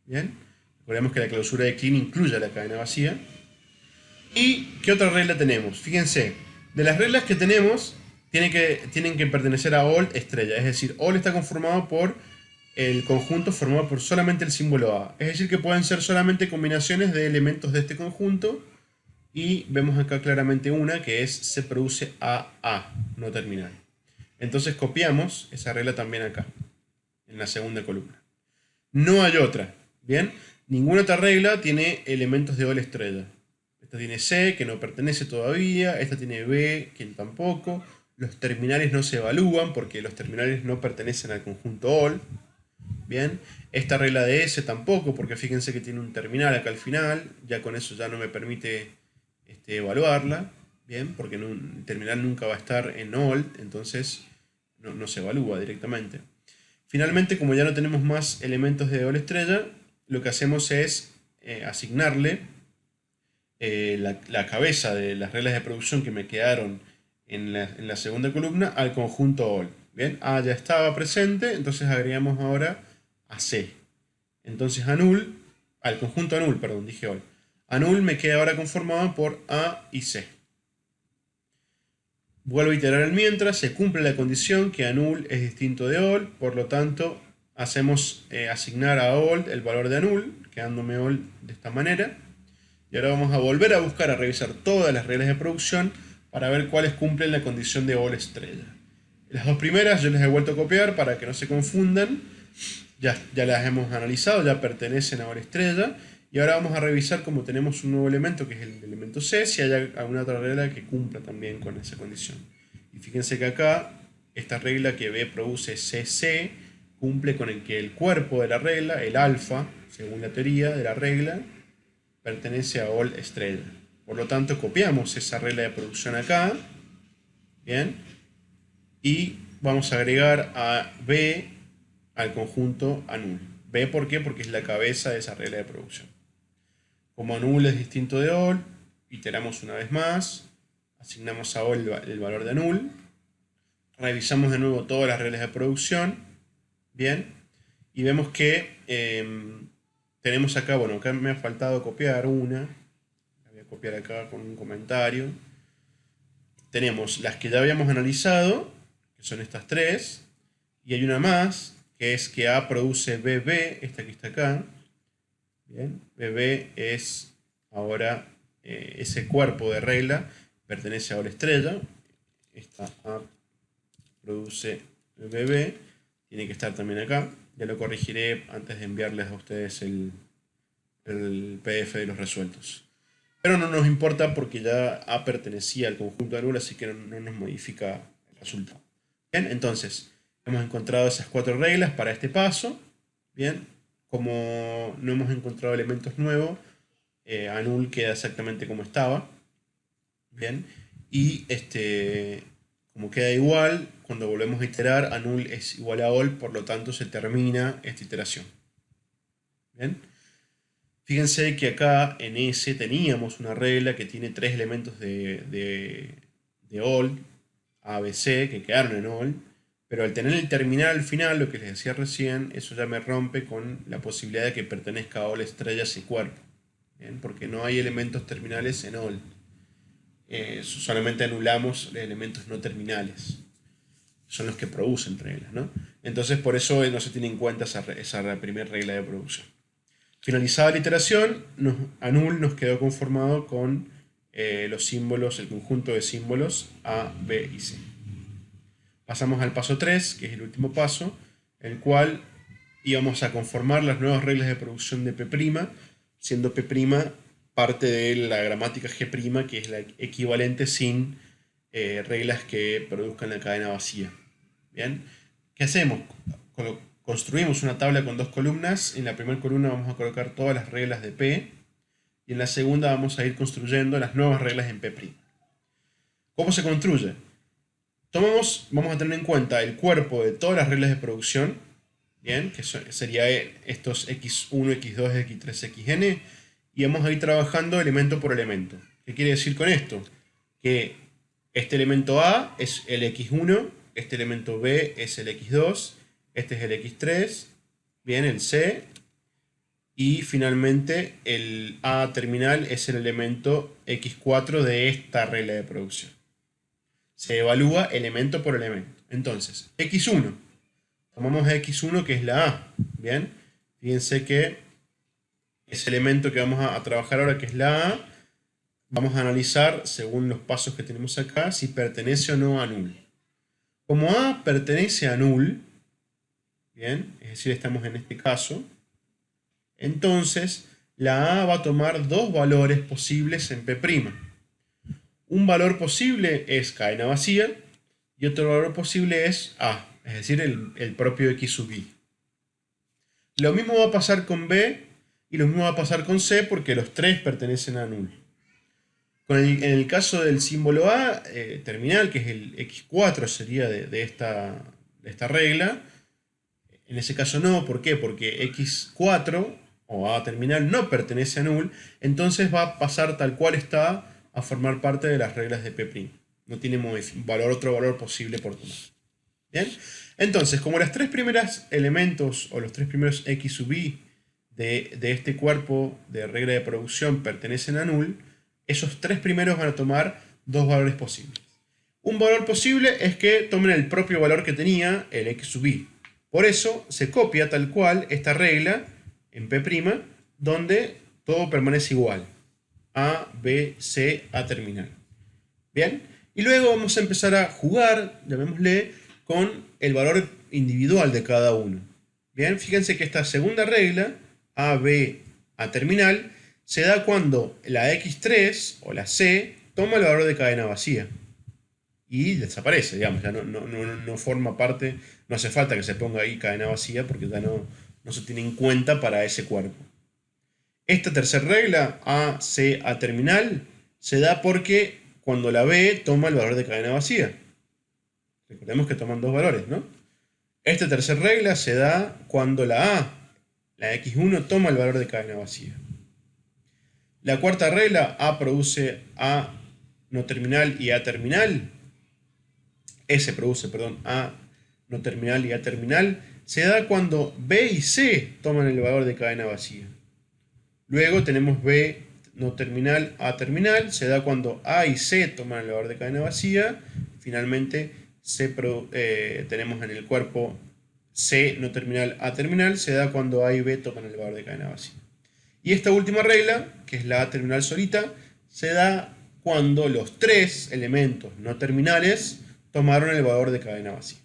Bien, recordemos que la clausura de Kleene incluye la cadena vacía. ¿Y qué otra regla tenemos? Fíjense, de las reglas que tenemos, tienen que pertenecer a all estrella, es decir, all está conformado por el conjunto formado por solamente el símbolo A, es decir, que pueden ser solamente combinaciones de elementos de este conjunto, y vemos acá claramente una que es se produce AA, no terminal. Entonces copiamos esa regla también acá, en la segunda columna. No hay otra, ¿bien? Ninguna otra regla tiene elementos de all estrella. Esta tiene C, que no pertenece todavía, esta tiene B, que tampoco. Los terminales no se evalúan porque los terminales no pertenecen al conjunto all. Bien, esta regla de S tampoco, porque fíjense que tiene un terminal acá al final, ya con eso ya no me permite evaluarla. Bien, porque el terminal nunca va a estar en all, entonces no se evalúa directamente. Finalmente, como ya no tenemos más elementos de all estrella, lo que hacemos es asignarle la cabeza de las reglas de producción que me quedaron en la segunda columna al conjunto all. Bien, A ya estaba presente, entonces agregamos ahora a C. Entonces al conjunto anul, perdón, dije all. Anul me queda ahora conformado por A y C. Vuelvo a iterar el mientras, se cumple la condición que anul es distinto de all, por lo tanto hacemos asignar a all el valor de anul, quedándome all de esta manera. Y ahora vamos a volver a buscar, a revisar todas las reglas de producción para ver cuáles cumplen la condición de all estrella. Las dos primeras yo les he vuelto a copiar para que no se confundan. Ya las hemos analizado, ya pertenecen a all estrella. Y ahora vamos a revisar, como tenemos un nuevo elemento que es el elemento C, si hay alguna otra regla que cumpla también con esa condición. Y fíjense que acá, esta regla que B produce CC, cumple con el que el cuerpo de la regla, el alfa, según la teoría de la regla, pertenece a all estrella. Por lo tanto, copiamos esa regla de producción acá. Bien. Y vamos a agregar a B al conjunto anul. B, ¿por qué? Porque es la cabeza de esa regla de producción. Como anul es distinto de all, iteramos una vez más, asignamos a all el valor de anul, revisamos de nuevo todas las reglas de producción, bien, y vemos que tenemos acá, bueno, acá me ha faltado copiar una, la voy a copiar acá con un comentario. Tenemos las que ya habíamos analizado, que son estas tres, y hay una más, que es que A produce BB, esta que está acá. Bien, BB es ahora ese cuerpo de regla, pertenece a all estrella. Esta A produce BB, tiene que estar también acá. Ya lo corregiré antes de enviarles a ustedes el PDF de los resueltos. Pero no nos importa porque ya A pertenecía al conjunto anul, así que no nos modifica el resultado. Bien, entonces hemos encontrado esas cuatro reglas para este paso. Bien, como no hemos encontrado elementos nuevos, anul queda exactamente como estaba. Bien, y como queda igual, cuando volvemos a iterar, anul es igual a all, por lo tanto se termina esta iteración. Bien. Fíjense que acá en S teníamos una regla que tiene tres elementos de all, A, B, C, que quedaron en all, pero al tener el terminal al final, lo que les decía recién, eso ya me rompe con la posibilidad de que pertenezca a all estrella ese cuerpo, ¿bien? Porque no hay elementos terminales en all. Solamente anulamos los elementos no terminales. Son los que producen reglas, ¿no? Entonces por eso no se tiene en cuenta esa primera regla de producción. Finalizada la iteración, anul nos quedó conformado con los símbolos, el conjunto de símbolos A, B y C. Pasamos al paso 3, que es el último paso, el cual íbamos a conformar las nuevas reglas de producción de P', siendo P' parte de la gramática G', que es la equivalente sin reglas que produzcan la cadena vacía. ¿Bien? ¿Qué hacemos? Construimos una tabla con dos columnas. En la primera columna vamos a colocar todas las reglas de P y en la segunda vamos a ir construyendo las nuevas reglas en P'. ¿Cómo se construye? Vamos a tener en cuenta el cuerpo de todas las reglas de producción, ¿bien? Que sería estos x1, x2, x3, xn, y vamos a ir trabajando elemento por elemento. ¿Qué quiere decir con esto? Que este elemento A es el x1, este elemento B es el x2, este es el x3, bien, el C, y finalmente el A terminal es el elemento x4 de esta regla de producción. Se evalúa elemento por elemento. Entonces, x1. Tomamos a x1 que es la A. Bien, fíjense que ese elemento que vamos a trabajar ahora que es la A, vamos a analizar según los pasos que tenemos acá si pertenece o no a null. Como A pertenece a null, bien, es decir, estamos en este caso, entonces la A va a tomar dos valores posibles en P'. Un valor posible es cadena vacía y otro valor posible es A, es decir, el propio x sub i. Lo mismo va a pasar con B y lo mismo va a pasar con C porque los tres pertenecen a null. En el caso del símbolo A terminal, que es el x4 sería de esta regla, en ese caso no, ¿por qué? Porque x4, o A terminal no pertenece a null, entonces va a pasar tal cual está a formar parte de las reglas de P'. No tiene otro valor posible por tomar. ¿Bien? Entonces, como los tres primeros elementos o los tres primeros x sub i de este cuerpo de regla de producción pertenecen a null, esos tres primeros van a tomar dos valores posibles. Un valor posible es que tomen el propio valor que tenía el x sub i. Por eso se copia tal cual esta regla en P', donde todo permanece igual. A, B, C, A terminal. ¿Bien? Y luego vamos a empezar a jugar, llamémosle, con el valor individual de cada uno. Bien, fíjense que esta segunda regla, A, B, A terminal, se da cuando la X3 o la C toma el valor de cadena vacía. Y desaparece, digamos, ya no forma parte, no hace falta que se ponga ahí cadena vacía porque ya no se tiene en cuenta para ese cuerpo. Esta tercera regla, A, C, A terminal, se da porque cuando la B toma el valor de cadena vacía. Recordemos que toman dos valores, ¿no? Esta tercera regla se da cuando la A, la X1, toma el valor de cadena vacía. La cuarta regla, A produce A no terminal y A terminal, S produce, perdón, A no terminal y A terminal, se da cuando B y C toman el valor de cadena vacía. Luego tenemos B no terminal, A terminal, se da cuando A y C toman el valor de cadena vacía. Finalmente tenemos en el cuerpo C no terminal, A terminal, se da cuando A y B toman el valor de cadena vacía. Y esta última regla, que es la A terminal solita, se da cuando los tres elementos no terminales tomaron el valor de cadena vacía.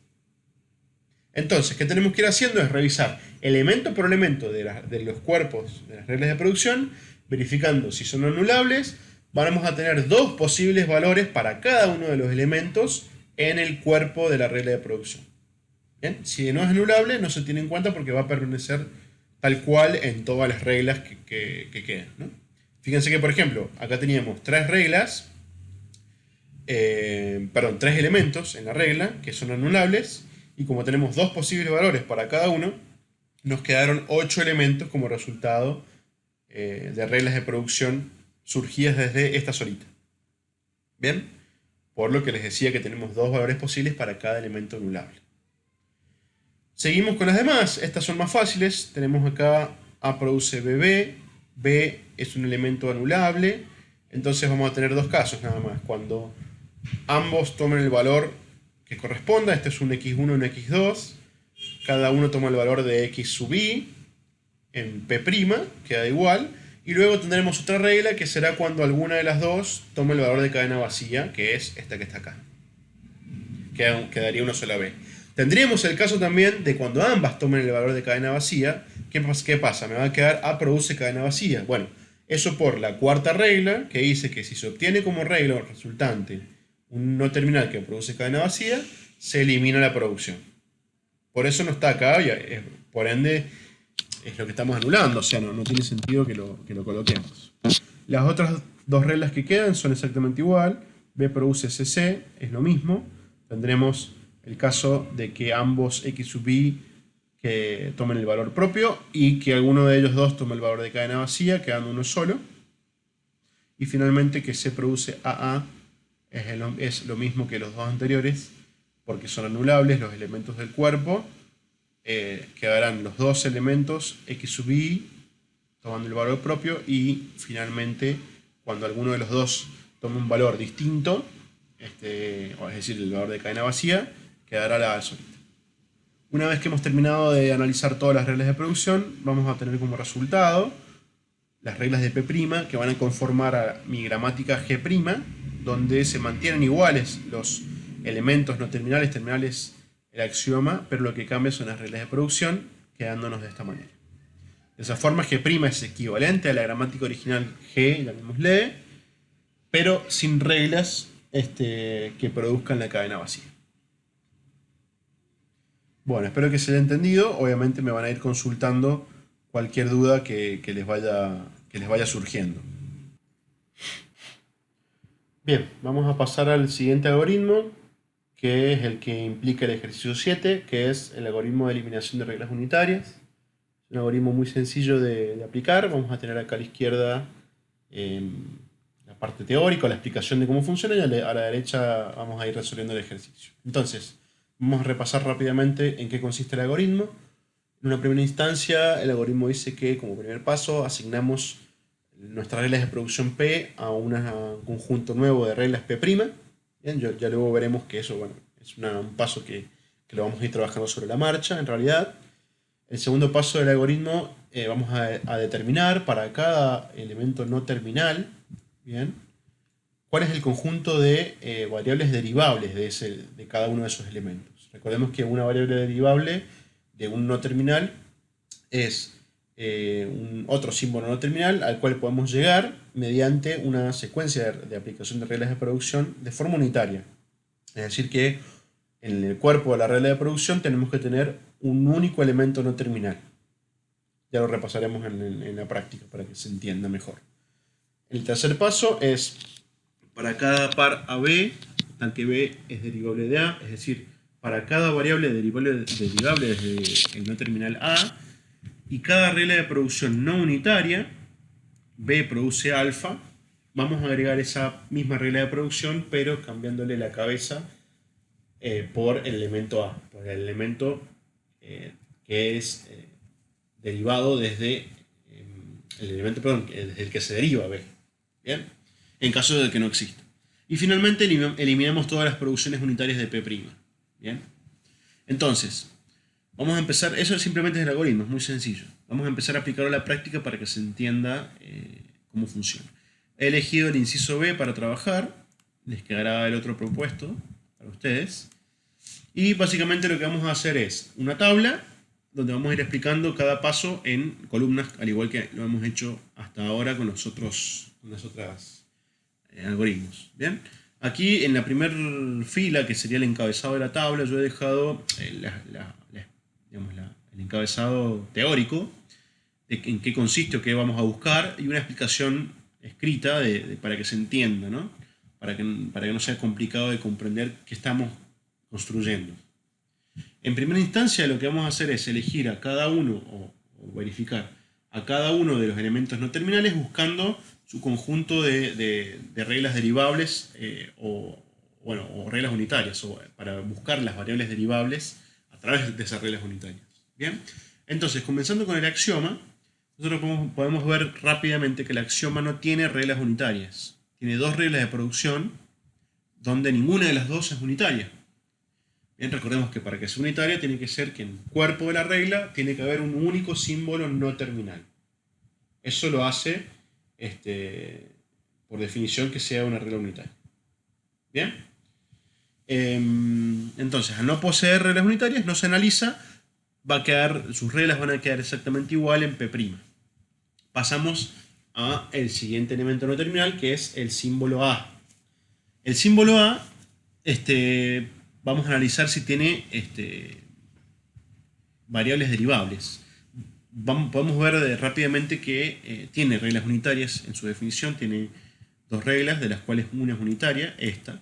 Entonces, ¿qué tenemos que ir haciendo? Es revisar elemento por elemento de los cuerpos de las reglas de producción, verificando si son anulables. Vamos a tener dos posibles valores para cada uno de los elementos en el cuerpo de la regla de producción. ¿Bien? Si no es anulable, no se tiene en cuenta porque va a permanecer tal cual en todas las reglas que quedan, ¿no? Fíjense que, por ejemplo, acá teníamos tres reglas, tres elementos en la regla que son anulables, y como tenemos dos posibles valores para cada uno, nos quedaron 8 elementos como resultado de reglas de producción surgidas desde esta solita. ¿Bien? Por lo que les decía que tenemos dos valores posibles para cada elemento anulable. Seguimos con las demás. Estas son más fáciles. Tenemos acá A produce BB. B es un elemento anulable. Entonces vamos a tener dos casos nada más. Cuando ambos tomen el valor que corresponda, este es un x1 y un x2, cada uno toma el valor de x sub i en P', queda igual, y luego tendremos otra regla que será cuando alguna de las dos tome el valor de cadena vacía, que es esta que está acá. Quedaría una sola B. Tendríamos el caso también de cuando ambas tomen el valor de cadena vacía. ¿Qué pasa? Me va a quedar A produce cadena vacía. Bueno, eso por la cuarta regla, que dice que si se obtiene como regla o resultante un no terminal que produce cadena vacía, se elimina la producción. Por eso no está acá, y por ende es lo que estamos anulando, o sea, no tiene sentido que lo coloquemos. Las otras dos reglas que quedan son exactamente igual. B produce CC, es lo mismo. Tendremos el caso de que ambos x sub i que tomen el valor propio y que alguno de ellos dos tome el valor de cadena vacía, quedando uno solo. Y finalmente que C produce AA es lo mismo que los dos anteriores, porque son anulables los elementos del cuerpo. Quedarán los dos elementos x sub i tomando el valor propio, y finalmente cuando alguno de los dos tome un valor distinto, es decir, el valor de cadena vacía, quedará la A solita. Una vez que hemos terminado de analizar todas las reglas de producción, vamos a tener como resultado las reglas de P', que van a conformar a mi gramática G', donde se mantienen iguales los elementos no terminales, terminales, el axioma, pero lo que cambia son las reglas de producción, quedándonos de esta manera. De esa forma, G' es equivalente a la gramática original G, llamémosle, pero sin reglas que produzcan la cadena vacía. Bueno, espero que se haya entendido. Obviamente me van a ir consultando cualquier duda que les vaya surgiendo. Bien, vamos a pasar al siguiente algoritmo, que es el que implica el ejercicio 7, que es el algoritmo de eliminación de reglas unitarias. Es un algoritmo muy sencillo de aplicar. Vamos a tener acá a la izquierda la parte teórica, la explicación de cómo funciona, y a la derecha vamos a ir resolviendo el ejercicio. Entonces, vamos a repasar rápidamente en qué consiste el algoritmo. En una primera instancia, el algoritmo dice que como primer paso asignamos nuestras reglas de producción P a un conjunto nuevo de reglas P'. Bien, ya luego veremos que eso, bueno, es un paso que lo vamos a ir trabajando sobre la marcha, en realidad. El segundo paso del algoritmo, vamos a determinar para cada elemento no terminal, bien, cuál es el conjunto de variables derivables de cada uno de esos elementos. Recordemos que una variable derivable de un no terminal es otro símbolo no terminal al cual podemos llegar mediante una secuencia de aplicación de reglas de producción de forma unitaria. Es decir que en el cuerpo de la regla de producción tenemos que tener un único elemento no terminal. Ya lo repasaremos en la práctica para que se entienda mejor. El tercer paso es para cada par AB, tal que B es derivable de A, es decir, para cada variable derivable desde el no terminal A, y cada regla de producción no unitaria, B produce alfa, vamos a agregar esa misma regla de producción, pero cambiándole la cabeza por el elemento A, por el elemento que es derivado desde el elemento, perdón, desde el que se deriva B. ¿Bien? En caso de que no exista. Y finalmente eliminamos todas las producciones unitarias de P'. ¿Bien? Entonces, vamos a empezar, eso simplemente es el algoritmo, es muy sencillo. Vamos a empezar a aplicarlo a la práctica para que se entienda cómo funciona. He elegido el inciso B para trabajar, les quedará el otro propuesto para ustedes. Y básicamente lo que vamos a hacer es una tabla donde vamos a ir explicando cada paso en columnas, al igual que lo hemos hecho hasta ahora con los otros algoritmos. ¿Bien? Aquí en la primera fila, que sería el encabezado de la tabla, yo he dejado el encabezado teórico, de en qué consiste o qué vamos a buscar, y una explicación escrita para que se entienda, ¿no? Para que no sea complicado de comprender qué estamos construyendo. En primera instancia, lo que vamos a hacer es elegir a cada uno, o verificar a cada uno de los elementos no terminales buscando su conjunto de reglas derivables o reglas unitarias, o para buscar las variables derivables a través de esas reglas unitarias. ¿Bien? Entonces, comenzando con el axioma, nosotros podemos ver rápidamente que el axioma no tiene reglas unitarias. Tiene dos reglas de producción, donde ninguna de las dos es unitaria. Bien, recordemos que para que sea unitaria tiene que ser que en el cuerpo de la regla tiene que haber un único símbolo no terminal. Eso lo hace, por definición, que sea una regla unitaria. ¿Bien? Entonces, al no poseer reglas unitarias, no se analiza, sus reglas van a quedar exactamente igual en P'. Pasamos al siguiente elemento no terminal, que es el símbolo A. El símbolo A, vamos a analizar si tiene variables derivables. Podemos ver rápidamente que tiene reglas unitarias en su definición, tiene dos reglas, de las cuales una es unitaria, esta.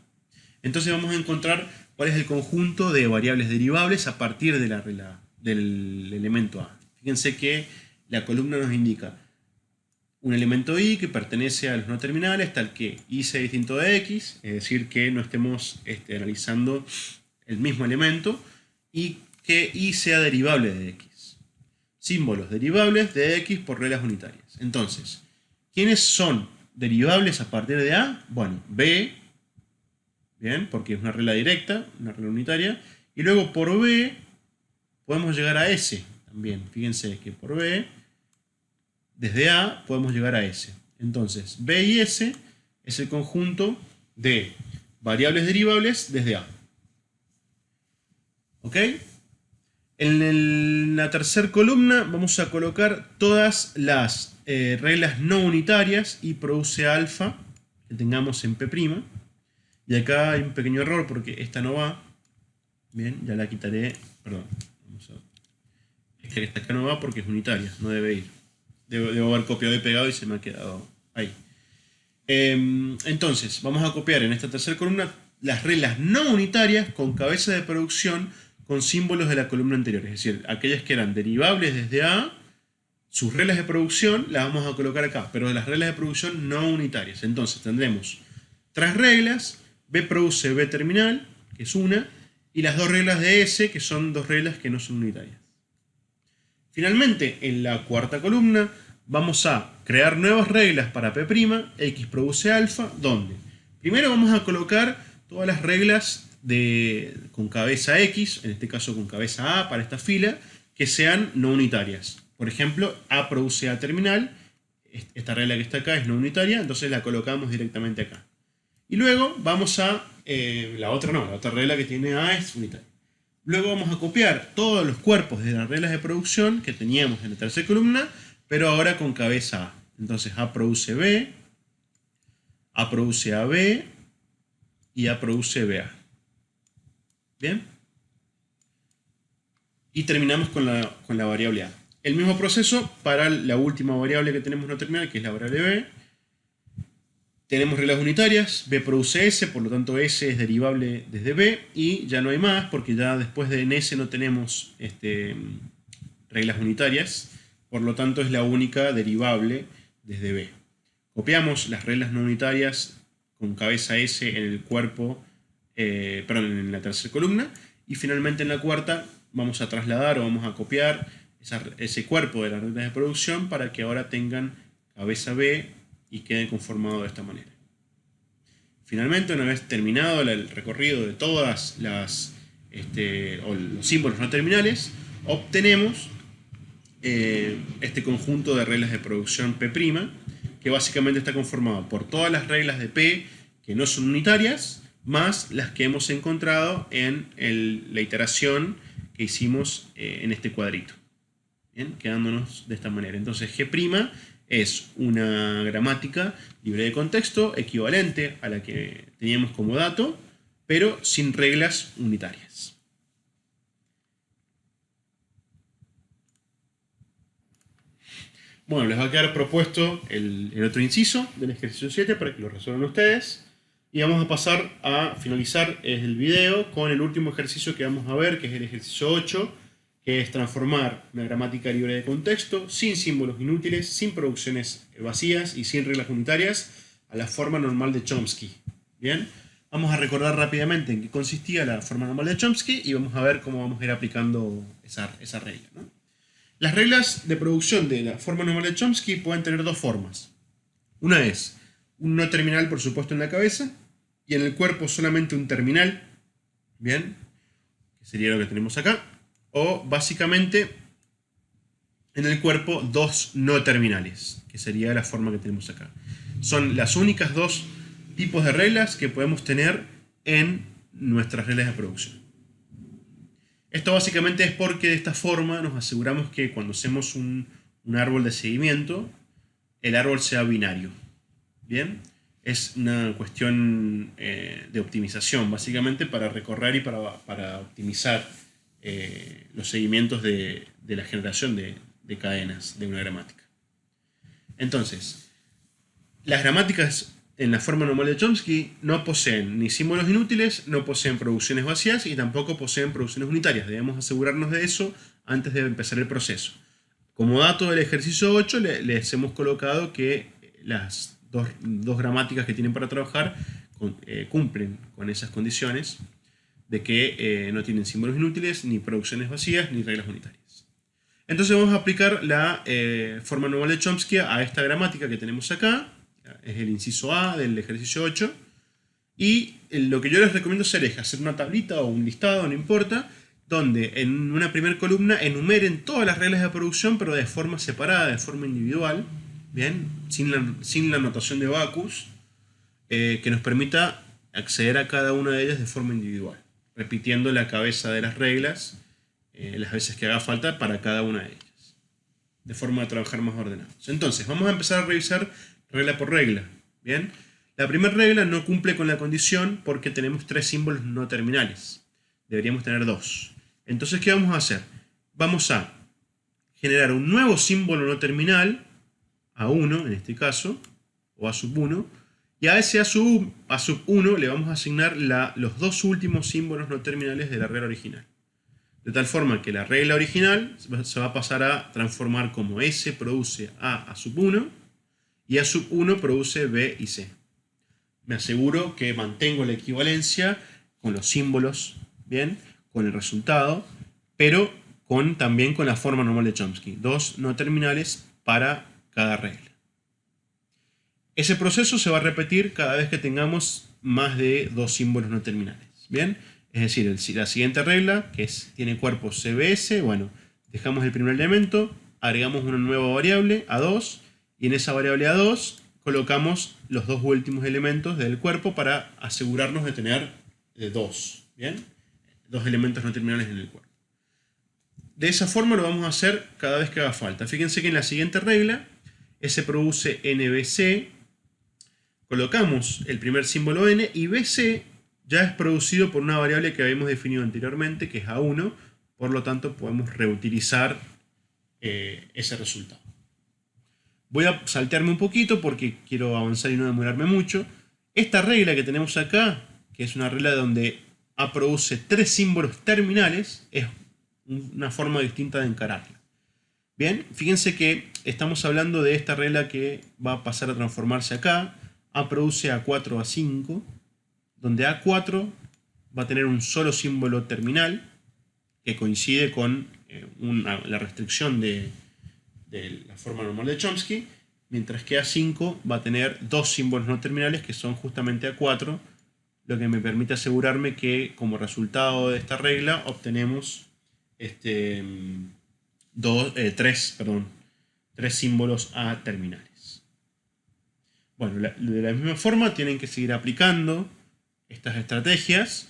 Entonces vamos a encontrar cuál es el conjunto de variables derivables a partir de la regla del elemento A. Fíjense que la columna nos indica un elemento I que pertenece a los no terminales, tal que I sea distinto de X, es decir, que no estemos analizando el mismo elemento, y que I sea derivable de X. Símbolos derivables de X por reglas unitarias. Entonces, ¿quiénes son derivables a partir de A? Bueno, B, bien, porque es una regla directa, una regla unitaria, y luego por B podemos llegar a S también. Fíjense que por B, desde A podemos llegar a S. Entonces, B y S es el conjunto de variables derivables desde A. ¿Ok? En la tercera columna vamos a colocar todas las reglas no unitarias y produce alfa que tengamos en P'. Y acá hay un pequeño error porque esta no va. Bien, ya la quitaré. Perdón. Esta acá no va porque es unitaria, no debe ir. Debo haber copiado y pegado y se me ha quedado ahí. Entonces, vamos a copiar en esta tercera columna las reglas no unitarias con cabeza de producción con símbolos de la columna anterior. Es decir, aquellas que eran derivables desde A sus reglas de producción las vamos a colocar acá, pero las reglas de producción no unitarias. Entonces tendremos 3 reglas, B produce B terminal, que es una, y las 2 reglas de S, que son 2 reglas que no son unitarias. Finalmente, en la cuarta columna, vamos a crear nuevas reglas para P', X produce alfa, donde primero vamos a colocar todas las reglas con cabeza X, en este caso con cabeza A para esta fila, que sean no unitarias. Por ejemplo, A produce A terminal, esta regla que está acá es no unitaria, entonces la colocamos directamente acá. Y luego vamos a, la otra regla que tiene A es unitaria. Luego vamos a copiar todos los cuerpos de las reglas de producción que teníamos en la tercera columna, pero ahora con cabeza A. Entonces A produce B, A produce AB y A produce BA. ¿Bien? Y terminamos con la variable A. El mismo proceso para la última variable que tenemos no terminal, que es la variable B. Tenemos reglas unitarias, B produce S, por lo tanto S es derivable desde B, y ya no hay más, porque ya después de en S no tenemos reglas unitarias, por lo tanto es la única derivable desde B. Copiamos las reglas no unitarias con cabeza S en el cuerpo, en la tercera columna, y finalmente en la cuarta vamos a trasladar o vamos a copiar ese cuerpo de las reglas de producción para que ahora tengan cabeza B y queden conformados de esta manera. Finalmente, una vez terminado el recorrido de todas los símbolos no terminales, obtenemos este conjunto de reglas de producción P', que básicamente está conformado por todas las reglas de P que no son unitarias, más las que hemos encontrado en la iteración que hicimos en este cuadrito. ¿Bien? Quedándonos de esta manera. Entonces G' es una gramática libre de contexto, equivalente a la que teníamos como dato, pero sin reglas unitarias. Bueno, les va a quedar propuesto el otro inciso del ejercicio 7 para que lo resuelvan ustedes. Y vamos a pasar a finalizar el video con el último ejercicio que vamos a ver, que es el ejercicio 8, que es transformar una gramática libre de contexto, sin símbolos inútiles, sin producciones vacías y sin reglas unitarias, a la forma normal de Chomsky. Bien, vamos a recordar rápidamente en qué consistía la forma normal de Chomsky y vamos a ver cómo vamos a ir aplicando esa regla, ¿no? Las reglas de producción de la forma normal de Chomsky pueden tener dos formas. Una es un no terminal, por supuesto, en la cabeza, y en el cuerpo solamente un terminal, bien, que sería lo que tenemos acá, o básicamente en el cuerpo dos no terminales, que sería la forma que tenemos acá. Son las únicas dos tipos de reglas que podemos tener en nuestras reglas de producción. Esto básicamente es porque de esta forma nos aseguramos que cuando hacemos un árbol de seguimiento, el árbol sea binario. Bien, es una cuestión de optimización, básicamente para recorrer y para optimizar los seguimientos de la generación de cadenas de una gramática. Entonces, las gramáticas en la forma normal de Chomsky no poseen ni símbolos inútiles, no poseen producciones vacías y tampoco poseen producciones unitarias. Debemos asegurarnos de eso antes de empezar el proceso. Como dato del ejercicio 8 les hemos colocado que las dos gramáticas que tienen para trabajar cumplen con esas condiciones de que no tienen símbolos inútiles, ni producciones vacías, ni reglas unitarias. Entonces vamos a aplicar la forma normal de Chomsky a esta gramática que tenemos acá. Es el inciso A del ejercicio 8. Y lo que yo les recomiendo hacer es hacer una tablita o un listado, no importa, donde en una primera columna enumeren todas las reglas de producción, pero de forma separada, de forma individual, ¿bien? Sin la notación de Backus, que nos permita acceder a cada una de ellas de forma individual, repitiendo la cabeza de las reglas las veces que haga falta para cada una de ellas, de forma de trabajar más ordenados. Entonces, vamos a empezar a revisar regla por regla. ¿Bien? La primera regla no cumple con la condición porque tenemos 3 símbolos no terminales. Deberíamos tener 2. Entonces, ¿qué vamos a hacer? Vamos a generar un nuevo símbolo no terminal, A1 en este caso, o A sub 1, y a ese A sub 1 le vamos a asignar los dos últimos símbolos no terminales de la regla original. de tal forma que la regla original se va a pasar a transformar como S produce A sub 1 y A sub 1 produce B y C. Me aseguro que mantengo la equivalencia con los símbolos, ¿bien? Con el resultado, pero también con la forma normal de Chomsky. Dos no terminales para cada regla. Ese proceso se va a repetir cada vez que tengamos más de dos símbolos no terminales, ¿bien? Es decir, la siguiente regla, que tiene cuerpo CBS, bueno, dejamos el primer elemento, agregamos una nueva variable, A2, y en esa variable A2 colocamos los dos últimos elementos del cuerpo para asegurarnos de tener dos, ¿bien? Dos elementos no terminales en el cuerpo. De esa forma lo vamos a hacer cada vez que haga falta. Fíjense que en la siguiente regla, S produce NBC, colocamos el primer símbolo N y BC ya es producido por una variable que habíamos definido anteriormente, que es A1, por lo tanto podemos reutilizar ese resultado. Voy a saltearme un poquito porque quiero avanzar y no demorarme mucho. Esta regla que tenemos acá, que es una regla donde A produce tres símbolos terminales, es una forma distinta de encararla. Bien, fíjense que estamos hablando de esta regla que va a pasar a transformarse acá. A produce A4, A5, donde A4 va a tener un solo símbolo terminal que coincide con la restricción de la forma normal de Chomsky, mientras que A5 va a tener dos símbolos no terminales que son justamente A4, lo que me permite asegurarme que como resultado de esta regla obtenemos tres símbolos A terminales. Bueno, de la misma forma tienen que seguir aplicando estas estrategias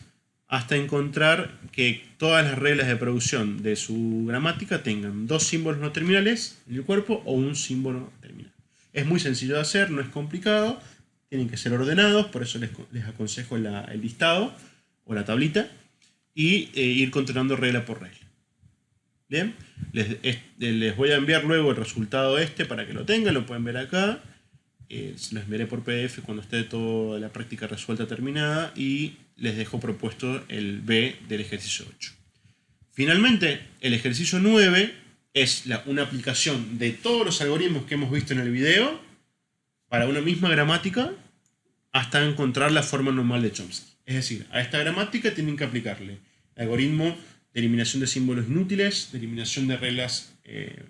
hasta encontrar que todas las reglas de producción de su gramática tengan dos símbolos no terminales en el cuerpo o un símbolo terminal. Es muy sencillo de hacer, no es complicado, tienen que ser ordenados, por eso les aconsejo el listado o la tablita y ir controlando regla por regla. Bien, les voy a enviar luego el resultado para que lo tengan, lo pueden ver acá. Se los enviaré por PDF cuando esté toda la práctica resuelta terminada y les dejo propuesto el B del ejercicio 8. Finalmente, el ejercicio 9 es una aplicación de todos los algoritmos que hemos visto en el video para una misma gramática hasta encontrar la forma normal de Chomsky. Es decir, a esta gramática tienen que aplicarle el algoritmo de eliminación de símbolos inútiles, de eliminación de reglas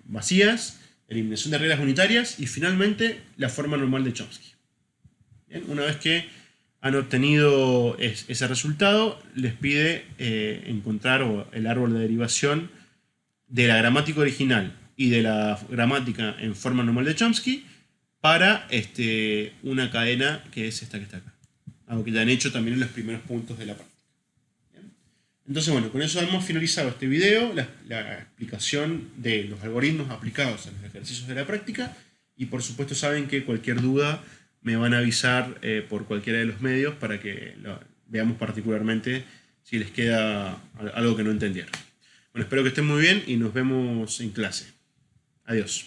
vacías, eliminación de reglas unitarias y finalmente la forma normal de Chomsky. Bien, una vez que han obtenido ese resultado, les pide encontrar el árbol de derivación de la gramática original y de la gramática en forma normal de Chomsky para una cadena que es esta que está acá. Algo que ya han hecho también en los primeros puntos de la práctica. Entonces, bueno, con eso hemos finalizado este video, la explicación de los algoritmos aplicados a los ejercicios de la práctica y por supuesto saben que cualquier duda me van a avisar por cualquiera de los medios para que veamos particularmente si les queda algo que no entendieron. Bueno, espero que estén muy bien y nos vemos en clase. Adiós.